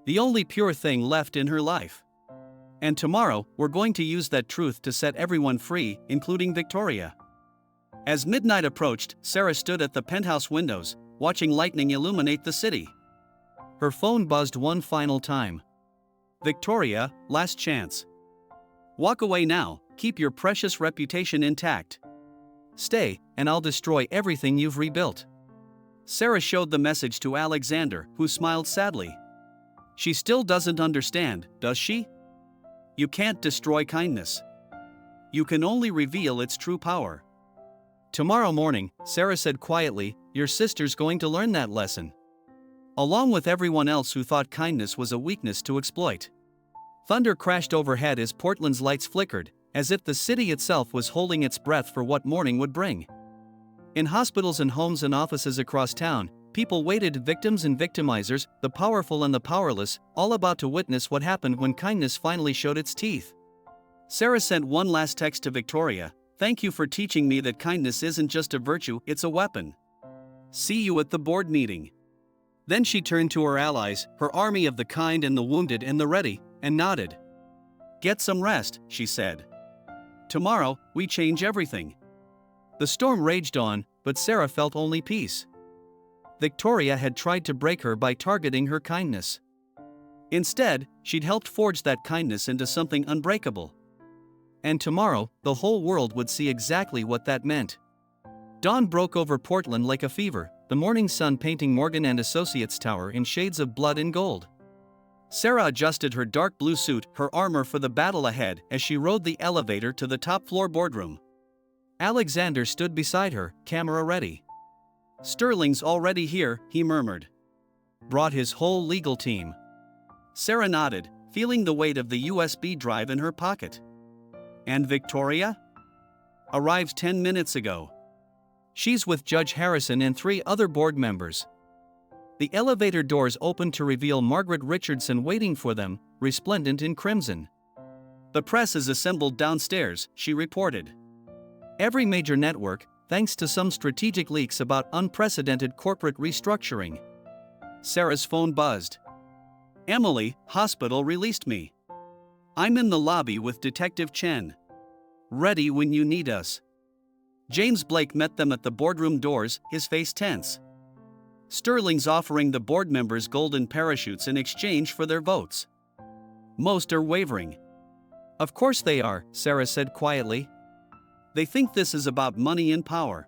The only pure thing left in her life. And tomorrow, we're going to use that truth to set everyone free, including Victoria. As midnight approached, Sarah stood at the penthouse windows, watching lightning illuminate the city. Her phone buzzed one final time. Victoria, last chance. Walk away now, keep your precious reputation intact. Stay, and I'll destroy everything you've rebuilt. Sarah showed the message to Alexander, who smiled sadly. She still doesn't understand, does she? You can't destroy kindness. You can only reveal its true power. Tomorrow morning, Sarah said quietly, your sister's going to learn that lesson. Along with everyone else who thought kindness was a weakness to exploit. Thunder crashed overhead as Portland's lights flickered, as if the city itself was holding its breath for what morning would bring. In hospitals and homes and offices across town, people waited, victims and victimizers, the powerful and the powerless, all about to witness what happened when kindness finally showed its teeth. Sarah sent one last text to Victoria, Thank you for teaching me that kindness isn't just a virtue, it's a weapon. See you at the board meeting." Then she turned to her allies, her army of the kind and the wounded and the ready, and nodded. "Get some rest," she said. "Tomorrow, we change everything." The storm raged on, but Sarah felt only peace. Victoria had tried to break her by targeting her kindness. Instead, she'd helped forge that kindness into something unbreakable. And tomorrow, the whole world would see exactly what that meant. Dawn broke over Portland like a fever, the morning sun painting Morgan and Associates Tower in shades of blood and gold. Sarah adjusted her dark blue suit, her armor for the battle ahead, as she rode the elevator to the top-floor boardroom. Alexander stood beside her, camera ready. "Sterling's already here," he murmured. "Brought his whole legal team." Sarah nodded, feeling the weight of the USB drive in her pocket. "And Victoria?" "Arrived 10 minutes ago. She's with Judge Harrison and 3 other board members." The elevator doors opened to reveal Margaret Richardson waiting for them, resplendent in crimson. "The press is assembled downstairs," she reported. "Every major network, thanks to some strategic leaks about unprecedented corporate restructuring." Sarah's phone buzzed. "Emily, hospital released me. I'm in the lobby with Detective Chen. Ready when you need us." James Blake met them at the boardroom doors, his face tense. "Sterling's offering the board members golden parachutes in exchange for their votes." "Most are wavering." "Of course they are," Sarah said quietly. "They think this is about money and power.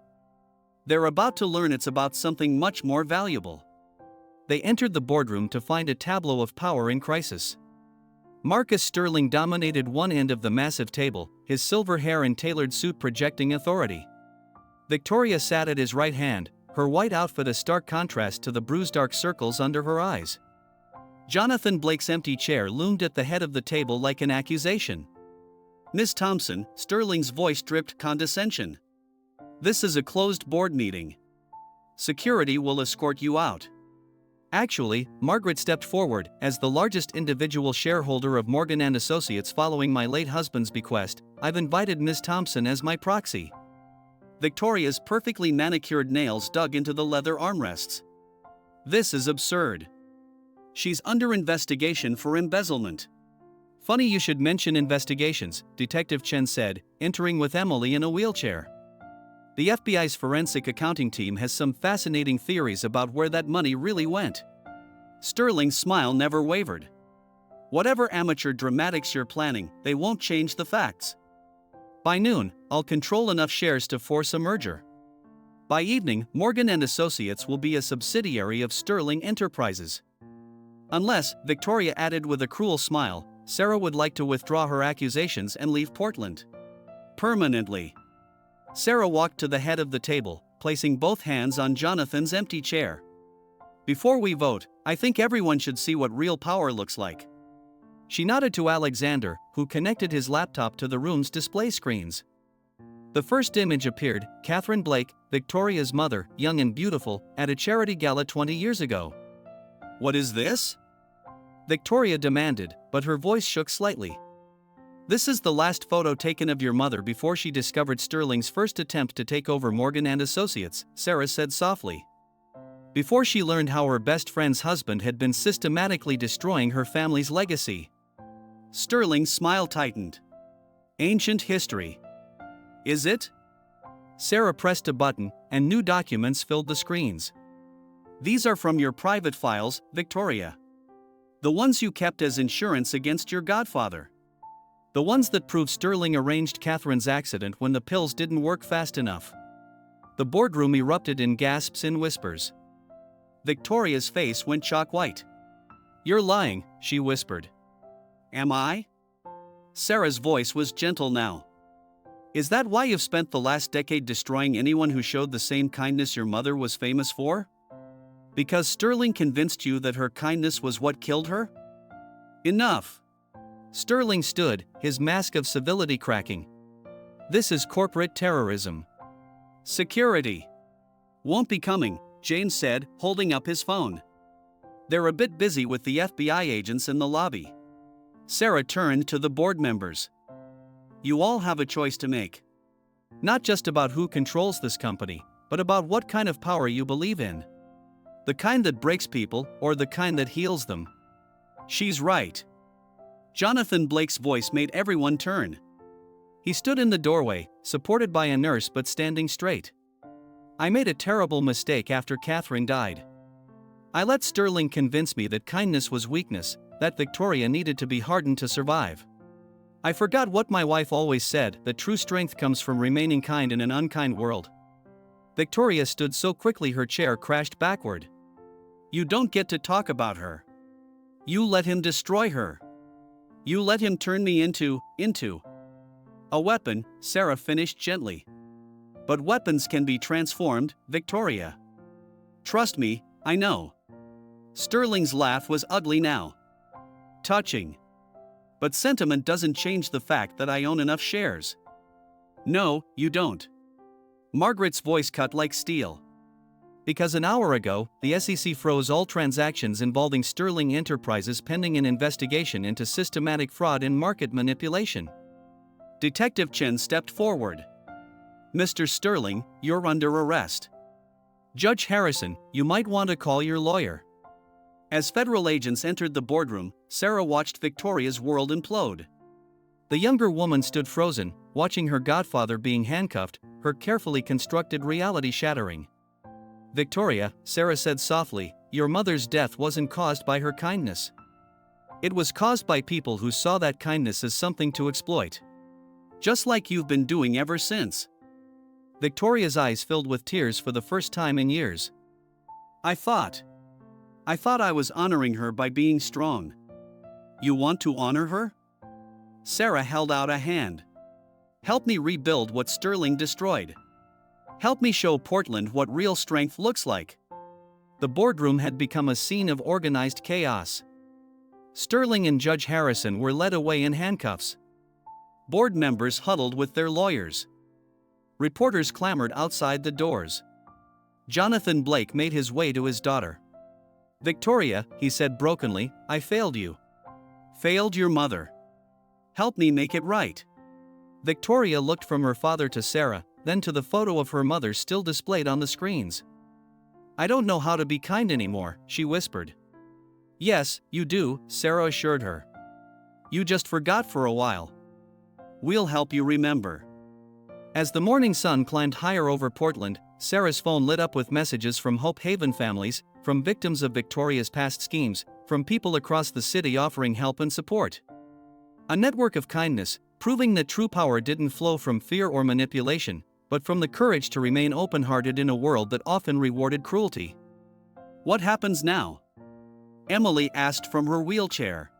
They're about to learn it's about something much more valuable." They entered the boardroom to find a tableau of power in crisis. Marcus Sterling dominated one end of the massive table, his silver hair and tailored suit projecting authority. Victoria sat at his right hand, her white outfit a stark contrast to the bruised dark circles under her eyes. Jonathan Blake's empty chair loomed at the head of the table like an accusation. "Miss Thompson," Sterling's voice dripped condescension. "This is a closed board meeting. Security will escort you out." Actually, Margaret stepped forward, as the largest individual shareholder of Morgan & Associates following my late husband's bequest, I've invited Miss Thompson as my proxy. Victoria's perfectly manicured nails dug into the leather armrests. "This is absurd. She's under investigation for embezzlement." "Funny you should mention investigations," Detective Chen said, entering with Emily in a wheelchair. "The FBI's forensic accounting team has some fascinating theories about where that money really went." Sterling's smile never wavered. "Whatever amateur dramatics you're planning, they won't change the facts. By noon, I'll control enough shares to force a merger. By evening, Morgan & Associates will be a subsidiary of Sterling Enterprises. Unless," Victoria added with a cruel smile, "Sarah would like to withdraw her accusations and leave Portland. Permanently." Sarah walked to the head of the table, placing both hands on Jonathan's empty chair. "Before we vote, I think everyone should see what real power looks like." She nodded to Alexander, who connected his laptop to the room's display screens. The first image appeared, Catherine Blake, Victoria's mother, young and beautiful, at a charity gala 20 years ago. "What is this?" Victoria demanded, but her voice shook slightly. "This is the last photo taken of your mother before she discovered Sterling's first attempt to take over Morgan & Associates," Sarah said softly. "Before she learned how her best friend's husband had been systematically destroying her family's legacy." Sterling's smile tightened. "Ancient history. Is it?" Sarah pressed a button, and new documents filled the screens. "These are from your private files, Victoria. The ones you kept as insurance against your godfather. The ones that prove Sterling arranged Catherine's accident when the pills didn't work fast enough." The boardroom erupted in gasps and whispers. Victoria's face went chalk white. "You're lying," she whispered. "Am I?" Sarah's voice was gentle now. "Is that why you've spent the last decade destroying anyone who showed the same kindness your mother was famous for? Because Sterling convinced you that her kindness was what killed her? Enough." Sterling stood, his mask of civility cracking. "This is corporate terrorism." "Security won't be coming," James said, holding up his phone. "They're a bit busy with the FBI agents in the lobby." Sarah turned to the board members. "You all have a choice to make. Not just about who controls this company, but about what kind of power you believe in. The kind that breaks people, or the kind that heals them. She's right. Jonathan Blake's voice made everyone turn. He stood in the doorway, supported by a nurse but standing straight. I made a terrible mistake after Catherine died. I let Sterling convince me that kindness was weakness, that Victoria needed to be hardened to survive. I forgot what my wife always said, that true strength comes from remaining kind in an unkind world. Victoria stood so quickly her chair crashed backward. You don't get to talk about her. You let him destroy her. You let him turn me into a weapon, Sarah finished gently. But weapons can be transformed, Victoria. Trust me, I know. Sterling's laugh was ugly now. Touching. But sentiment doesn't change the fact that I own enough shares. No, you don't. Margaret's voice cut like steel. Because an hour ago, the SEC froze all transactions involving Sterling Enterprises pending an investigation into systematic fraud and market manipulation. Detective Chen stepped forward. Mr. Sterling, you're under arrest. Judge Harrison, you might want to call your lawyer. As federal agents entered the boardroom, Sarah watched Victoria's world implode. The younger woman stood frozen, watching her godfather being handcuffed, her carefully constructed reality shattering. Victoria, Sarah said softly, your mother's death wasn't caused by her kindness. It was caused by people who saw that kindness as something to exploit. Just like you've been doing ever since. Victoria's eyes filled with tears for the first time in years. I thought I was honoring her by being strong. You want to honor her? Sarah held out a hand. Help me rebuild what Sterling destroyed. Help me show Portland what real strength looks like. The boardroom had become a scene of organized chaos. Sterling and Judge Harrison were led away in handcuffs. Board members huddled with their lawyers. Reporters clamored outside the doors. Jonathan Blake made his way to his daughter. Victoria, he said brokenly, I failed you. Failed your mother. Help me make it right. Victoria looked from her father to Sarah, then to the photo of her mother still displayed on the screens. I don't know how to be kind anymore, she whispered. Yes, you do, Sarah assured her. You just forgot for a while. We'll help you remember. As the morning sun climbed higher over Portland, Sarah's phone lit up with messages from Hope Haven families, from victims of Victoria's past schemes, from people across the city offering help and support. A network of kindness, proving that true power didn't flow from fear or manipulation, but from the courage to remain open-hearted in a world that often rewarded cruelty. What happens now? Emily asked from her wheelchair.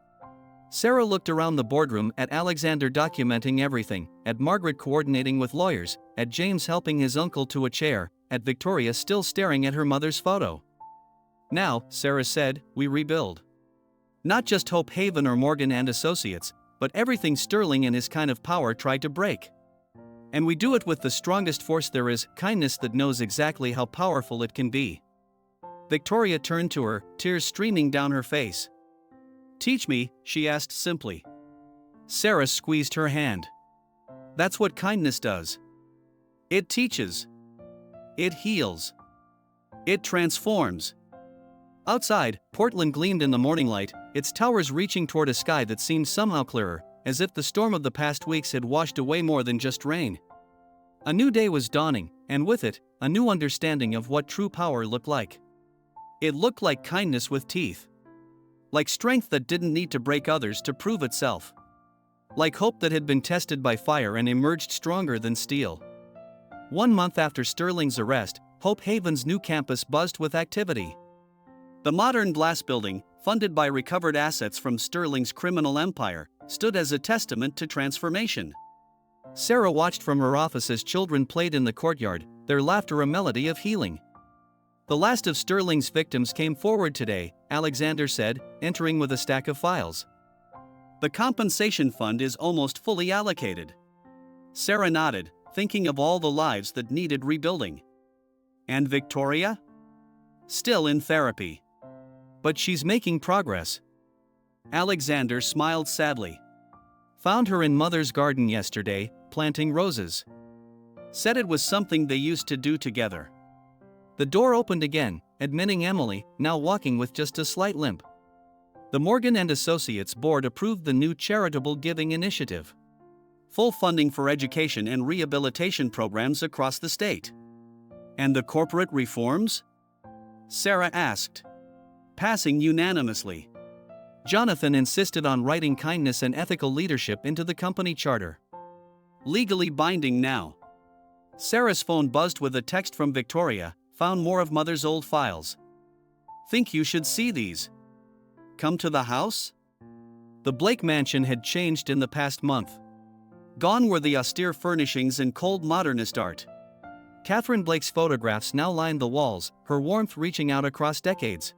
Sarah looked around the boardroom at Alexander documenting everything, at Margaret coordinating with lawyers, at James helping his uncle to a chair, at Victoria still staring at her mother's photo. Now, Sarah said, we rebuild. Not just Hope Haven or Morgan and Associates, but everything Sterling and his kind of power tried to break. And we do it with the strongest force there is, kindness that knows exactly how powerful it can be. Victoria turned to her, tears streaming down her face. Teach me, she asked simply. Sarah squeezed her hand. That's what kindness does. It teaches. It heals. It transforms. Outside, Portland gleamed in the morning light, its towers reaching toward a sky that seemed somehow clearer, as if the storm of the past weeks had washed away more than just rain. A new day was dawning, and with it, a new understanding of what true power looked like. It looked like kindness with teeth. Like strength that didn't need to break others to prove itself. Like hope that had been tested by fire and emerged stronger than steel. 1 month after Sterling's arrest, Hope Haven's new campus buzzed with activity. The modern glass building, funded by recovered assets from Sterling's criminal empire, stood as a testament to transformation. Sarah watched from her office as children played in the courtyard, their laughter a melody of healing. The last of Sterling's victims came forward today, Alexander said, entering with a stack of files. The compensation fund is almost fully allocated. Sarah nodded, thinking of all the lives that needed rebuilding. And Victoria? Still in therapy. But she's making progress. Alexander smiled sadly. Found her in Mother's garden yesterday, planting roses. said it was something they used to do together. The door opened again, admitting Emily, now walking with just a slight limp. The Morgan and Associates board approved the new charitable giving initiative. Full funding for education and rehabilitation programs across the state. And the corporate reforms? Sarah asked. Passing unanimously. Jonathan insisted on writing kindness and ethical leadership into the company charter. Legally binding now. Sarah's phone buzzed with a text from Victoria, found more of Mother's old files. Think you should see these. Come to the house? The Blake mansion had changed in the past month. Gone were the austere furnishings and cold modernist art. Catherine Blake's photographs now lined the walls, her warmth reaching out across decades.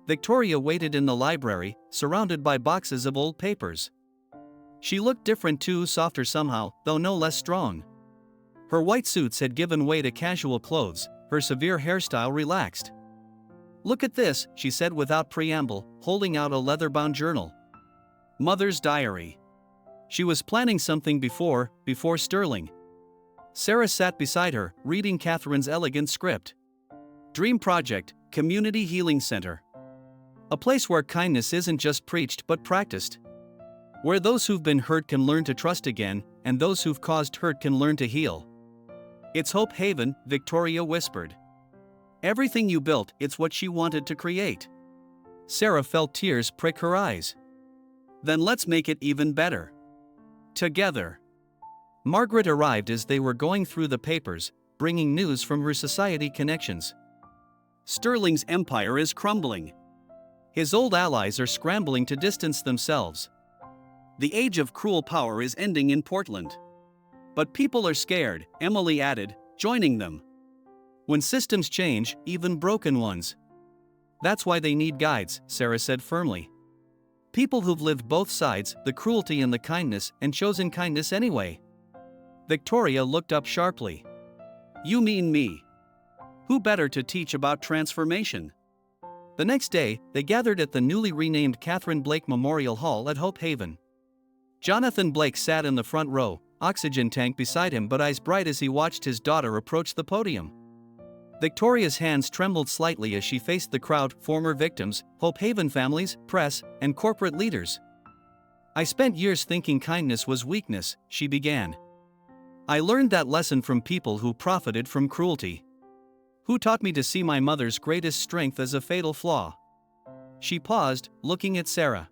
Victoria waited in the library, surrounded by boxes of old papers. She looked different too, softer somehow, though no less strong. Her white suits had given way to casual clothes, her severe hairstyle relaxed. Look at this, she said without preamble, holding out a leather-bound journal. Mother's diary. She was planning something before Sterling. Sarah sat beside her, reading Catherine's elegant script. Dream Project, Community Healing Center. A place where kindness isn't just preached but practiced. Where those who've been hurt can learn to trust again, and those who've caused hurt can learn to heal. It's Hope Haven, Victoria whispered. Everything you built, it's what she wanted to create. Sarah felt tears prick her eyes. Then let's make it even better. Together. Margaret arrived as they were going through the papers, bringing news from her society connections. Sterling's empire is crumbling. His old allies are scrambling to distance themselves. The age of cruel power is ending in Portland. But people are scared, Emily added, joining them. When systems change, even broken ones. That's why they need guides, Sarah said firmly. People who've lived both sides, the cruelty and the kindness, and chosen kindness anyway. Victoria looked up sharply. You mean me? Who better to teach about transformation? The next day, they gathered at the newly renamed Catherine Blake Memorial Hall at Hope Haven. Jonathan Blake sat in the front row, oxygen tank beside him but eyes bright as he watched his daughter approach the podium. Victoria's hands trembled slightly as she faced the crowd, former victims, Hope Haven families, press, and corporate leaders. I spent years thinking kindness was weakness, she began. I learned that lesson from people who profited from cruelty. Who taught me to see my mother's greatest strength as a fatal flaw. She paused, looking at Sarah.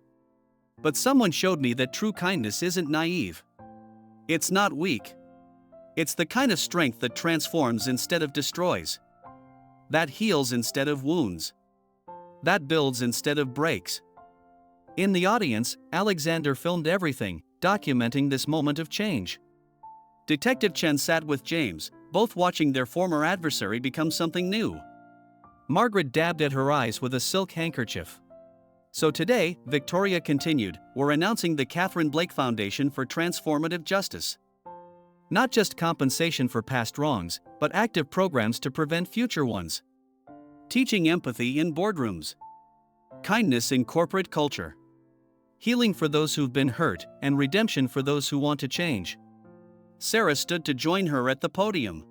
But someone showed me that true kindness isn't naive. It's not weak. It's the kind of strength that transforms instead of destroys. That heals instead of wounds. That builds instead of breaks. In the audience, Alexander filmed everything, documenting this moment of change. Detective Chen sat with James, both watching their former adversary become something new. Margaret dabbed at her eyes with a silk handkerchief. So today, Victoria continued, we're announcing the Catherine Blake Foundation for Transformative Justice. Not just compensation for past wrongs, but active programs to prevent future ones. Teaching empathy in boardrooms. Kindness in corporate culture. Healing for those who've been hurt, and redemption for those who want to change. Sarah stood to join her at the podium.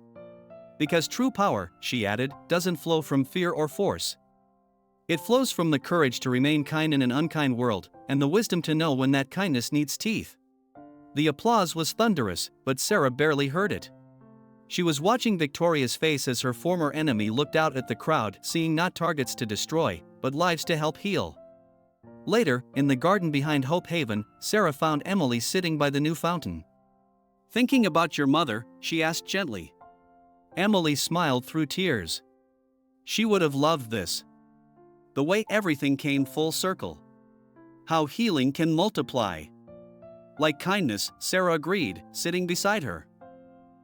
Because true power, she added, doesn't flow from fear or force. It flows from the courage to remain kind in an unkind world, and the wisdom to know when that kindness needs teeth. The applause was thunderous, but Sarah barely heard it. She was watching Victoria's face as her former enemy looked out at the crowd, seeing not targets to destroy, but lives to help heal. Later, in the garden behind Hope Haven, Sarah found Emily sitting by the new fountain. Thinking about your mother, she asked gently. Emily smiled through tears. She would have loved this. The way everything came full circle. How healing can multiply. Like kindness, Sarah agreed, sitting beside her.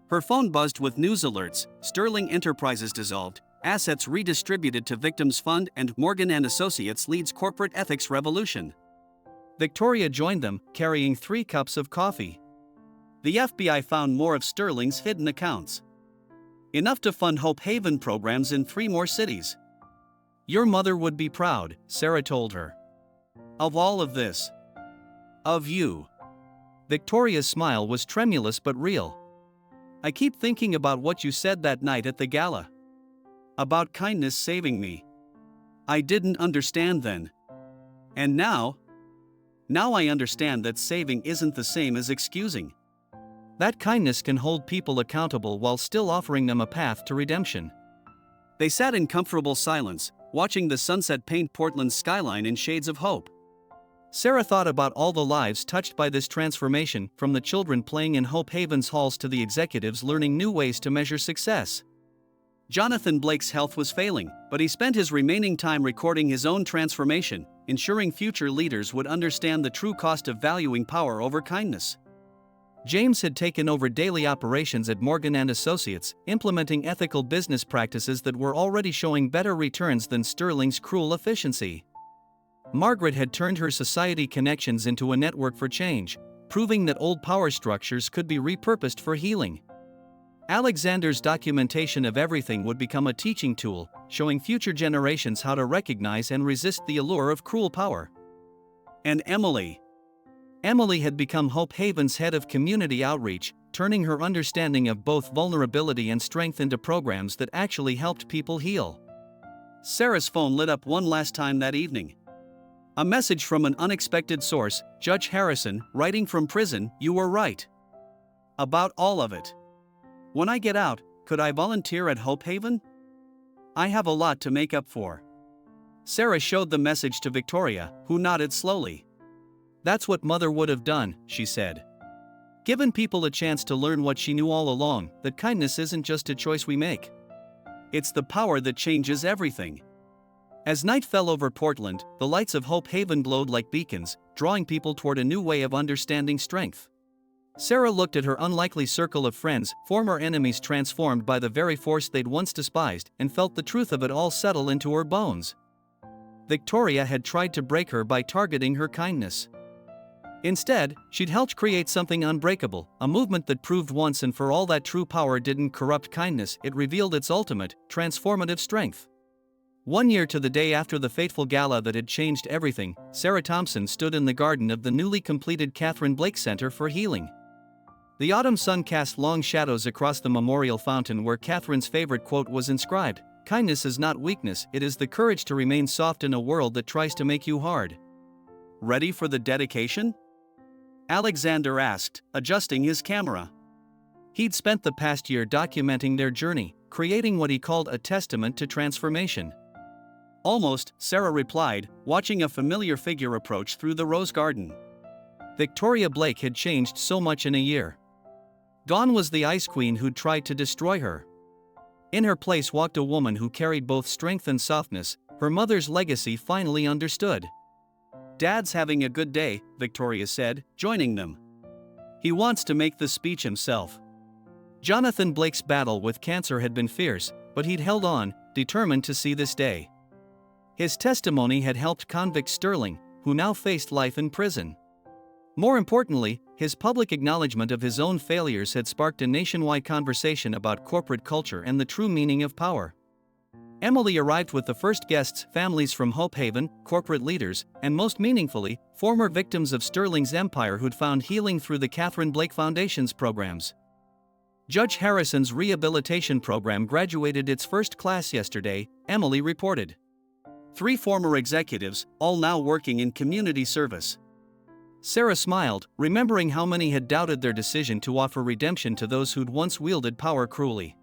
Her phone buzzed with news alerts, Sterling Enterprises dissolved, assets redistributed to Victims Fund and Morgan & Associates leads corporate ethics revolution. Victoria joined them, carrying 3 cups of coffee. The FBI found more of Sterling's hidden accounts. Enough to fund Hope Haven programs in 3 more cities. Your mother would be proud, Sarah told her. Of all of this. Of you. Victoria's smile was tremulous but real. I keep thinking about what you said that night at the gala. About kindness saving me. I didn't understand then. And now? Now I understand that saving isn't the same as excusing. That kindness can hold people accountable while still offering them a path to redemption. They sat in comfortable silence, watching the sunset paint Portland's skyline in shades of hope. Sarah thought about all the lives touched by this transformation, from the children playing in Hope Haven's halls to the executives learning new ways to measure success. Jonathan Blake's health was failing, but he spent his remaining time recording his own transformation, ensuring future leaders would understand the true cost of valuing power over kindness. James had taken over daily operations at Morgan & Associates, implementing ethical business practices that were already showing better returns than Sterling's cruel efficiency. Margaret had turned her society connections into a network for change, proving that old power structures could be repurposed for healing. Alexander's documentation of everything would become a teaching tool, showing future generations how to recognize and resist the allure of cruel power. And Emily. Emily had become Hope Haven's head of community outreach, turning her understanding of both vulnerability and strength into programs that actually helped people heal. Sarah's phone lit up one last time that evening. A message from an unexpected source, Judge Harrison, writing from prison, "You were right about all of it. When I get out, could I volunteer at Hope Haven? I have a lot to make up for." Sarah showed the message to Victoria, who nodded slowly. "That's what Mother would have done," she said. Given people a chance to learn what she knew all along, that kindness isn't just a choice we make. It's the power that changes everything. As night fell over Portland, the lights of Hope Haven glowed like beacons, drawing people toward a new way of understanding strength. Sarah looked at her unlikely circle of friends, former enemies transformed by the very force they'd once despised, and felt the truth of it all settle into her bones. Victoria had tried to break her by targeting her kindness. Instead, she'd helped create something unbreakable, a movement that proved once and for all that true power didn't corrupt kindness, it revealed its ultimate, transformative strength. 1 year to the day after the fateful gala that had changed everything, Sarah Thompson stood in the garden of the newly completed Catherine Blake Center for Healing. The autumn sun cast long shadows across the memorial fountain where Catherine's favorite quote was inscribed, "Kindness is not weakness, it is the courage to remain soft in a world that tries to make you hard." "Ready for the dedication?" Alexander asked, adjusting his camera. He'd spent the past year documenting their journey, creating what he called a testament to transformation. "Almost," Sarah replied, watching a familiar figure approach through the rose garden. Victoria Blake had changed so much in a year. Gone was the Ice Queen who'd tried to destroy her. In her place walked a woman who carried both strength and softness, her mother's legacy finally understood. "Dad's having a good day," Victoria said, joining them. "He wants to make the speech himself." Jonathan Blake's battle with cancer had been fierce, but he'd held on, determined to see this day. His testimony had helped convict Sterling, who now faced life in prison. More importantly, his public acknowledgement of his own failures had sparked a nationwide conversation about corporate culture and the true meaning of power. Emily arrived with the first guests, families from Hope Haven, corporate leaders, and most meaningfully, former victims of Sterling's empire who'd found healing through the Catherine Blake Foundation's programs. Judge Harrison's rehabilitation program graduated its first class yesterday, Emily reported. 3 former executives, all now working in community service. Sarah smiled, remembering how many had doubted their decision to offer redemption to those who'd once wielded power cruelly.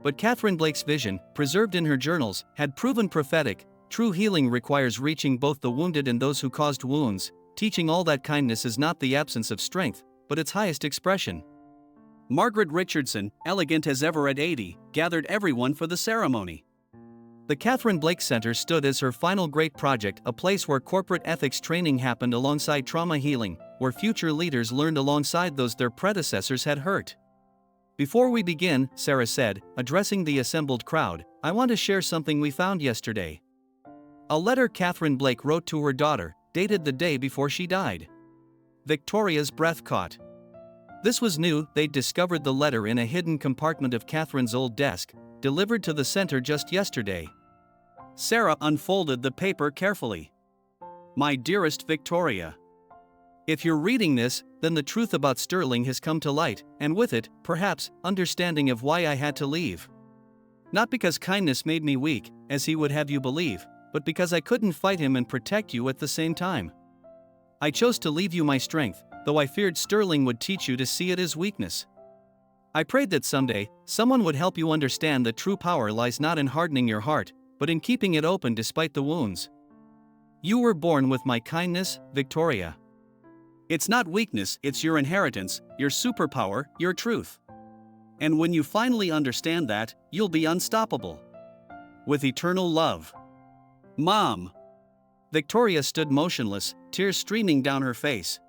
But Catherine Blake's vision, preserved in her journals, had proven prophetic. True healing requires reaching both the wounded and those who caused wounds, teaching all that kindness is not the absence of strength, but its highest expression. Margaret Richardson, elegant as ever at 80, gathered everyone for the ceremony. The Catherine Blake Center stood as her final great project, a place where corporate ethics training happened alongside trauma healing, where future leaders learned alongside those their predecessors had hurt. "Before we begin," Sarah said, addressing the assembled crowd, "I want to share something we found yesterday." A letter Catherine Blake wrote to her daughter, dated the day before she died. Victoria's breath caught. This was new. They'd discovered the letter in a hidden compartment of Catherine's old desk, delivered to the center just yesterday. Sarah unfolded the paper carefully. "My dearest Victoria, If you're reading this, then the truth about Sterling has come to light, and with it, perhaps, understanding of why I had to leave. Not because kindness made me weak, as he would have you believe, but because I couldn't fight him and protect you at the same time. I chose to leave you my strength, though I feared Sterling would teach you to see it as weakness. I prayed that someday, someone would help you understand that true power lies not in hardening your heart, but in keeping it open despite the wounds. You were born with my kindness, Victoria. It's not weakness, it's your inheritance, your superpower, your truth. And when you finally understand that, you'll be unstoppable. With eternal love. Mom. Victoria stood motionless, tears streaming down her face.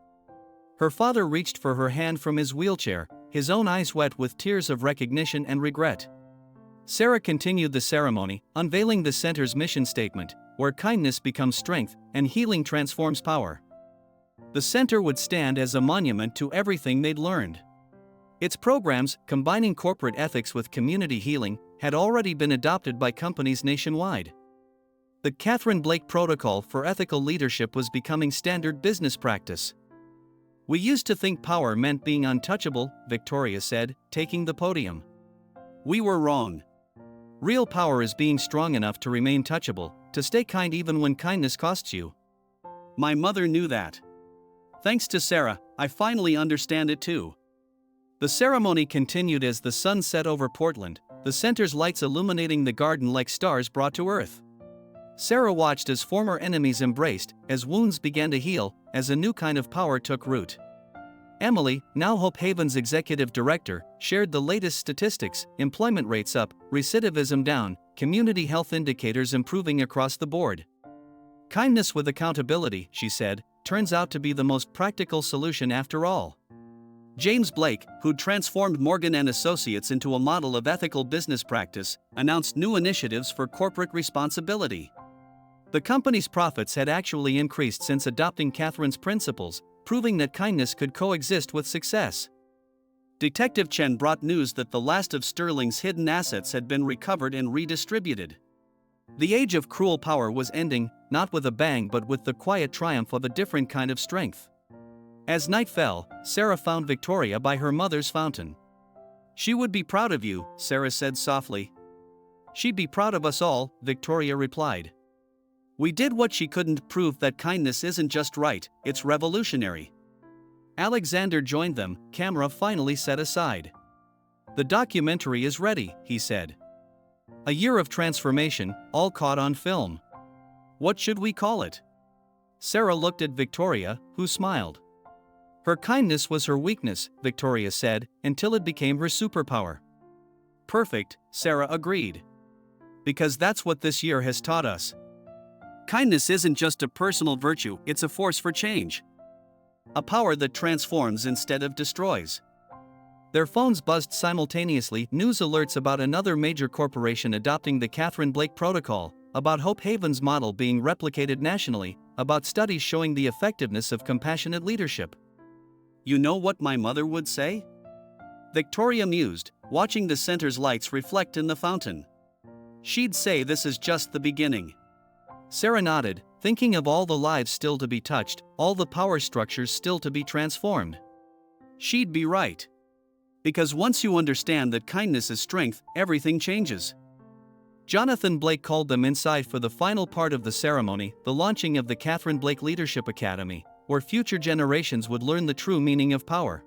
Her father reached for her hand from his wheelchair, his own eyes wet with tears of recognition and regret. Sarah continued the ceremony, unveiling the center's mission statement, where kindness becomes strength and healing transforms power. The center would stand as a monument to everything they'd learned. Its programs, combining corporate ethics with community healing, had already been adopted by companies nationwide. The Catherine Blake Protocol for Ethical Leadership was becoming standard business practice. We used to think power meant being untouchable, Victoria said, taking the podium. We were wrong. Real power is being strong enough to remain touchable, to stay kind even when kindness costs you. My mother knew that. Thanks to Sarah, I finally understand it too. The ceremony continued as the sun set over Portland, the center's lights illuminating the garden like stars brought to earth. Sarah watched as former enemies embraced, as wounds began to heal, as a new kind of power took root. Emily, now Hope Haven's executive director, shared the latest statistics: employment rates up, recidivism down, community health indicators improving across the board. Kindness with accountability, she said, turns out to be the most practical solution after all. James Blake, who'd transformed Morgan & Associates into a model of ethical business practice, announced new initiatives for corporate responsibility. The company's profits had actually increased since adopting Catherine's principles, proving that kindness could coexist with success. Detective Chen brought news that the last of Sterling's hidden assets had been recovered and redistributed. The age of cruel power was ending, not with a bang but with the quiet triumph of a different kind of strength. As night fell, Sarah found Victoria by her mother's fountain. She would be proud of you, Sarah said softly. She'd be proud of us all, Victoria replied. We did what she couldn't, prove that kindness isn't just right, it's revolutionary. Alexander joined them, camera finally set aside. The documentary is ready, he said. A year of transformation, all caught on film. What should we call it? Sarah looked at Victoria, who smiled. Her kindness was her weakness, Victoria said, until it became her superpower. Perfect, Sarah agreed. Because that's what this year has taught us. Kindness isn't just a personal virtue, it's a force for change. A power that transforms instead of destroys. Their phones buzzed simultaneously, news alerts about another major corporation adopting the Catherine Blake Protocol, about Hope Haven's model being replicated nationally, about studies showing the effectiveness of compassionate leadership. You know what my mother would say? Victoria mused, watching the center's lights reflect in the fountain. She'd say this is just the beginning. Sarah nodded, thinking of all the lives still to be touched, all the power structures still to be transformed. She'd be right. Because once you understand that kindness is strength, everything changes. Jonathan Blake called them inside for the final part of the ceremony, the launching of the Catherine Blake Leadership Academy, where future generations would learn the true meaning of power.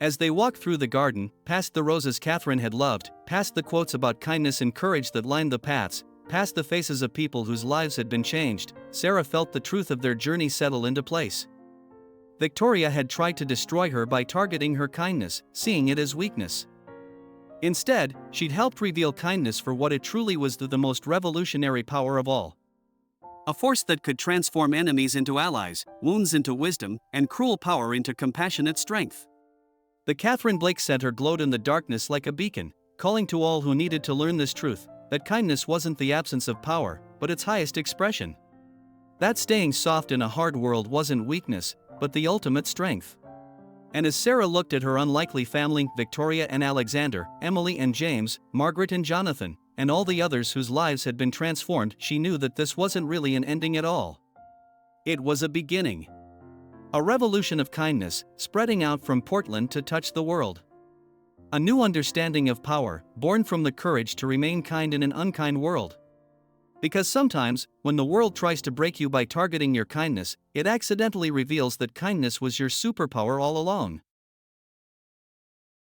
As they walked through the garden, past the roses Catherine had loved, past the quotes about kindness and courage that lined the paths, past the faces of people whose lives had been changed, Sarah felt the truth of their journey settle into place. Victoria had tried to destroy her by targeting her kindness, seeing it as weakness. Instead, she'd helped reveal kindness for what it truly was, the most revolutionary power of all. A force that could transform enemies into allies, wounds into wisdom, and cruel power into compassionate strength. The Catherine Blake Center glowed in the darkness like a beacon, calling to all who needed to learn this truth, that kindness wasn't the absence of power, but its highest expression. That staying soft in a hard world wasn't weakness, but the ultimate strength. And as Sarah looked at her unlikely family, Victoria and Alexander, Emily and James, Margaret and Jonathan, and all the others whose lives had been transformed, she knew that this wasn't really an ending at all. It was a beginning. A revolution of kindness, spreading out from Portland to touch the world. A new understanding of power, born from the courage to remain kind in an unkind world. Because sometimes, when the world tries to break you by targeting your kindness, it accidentally reveals that kindness was your superpower all along.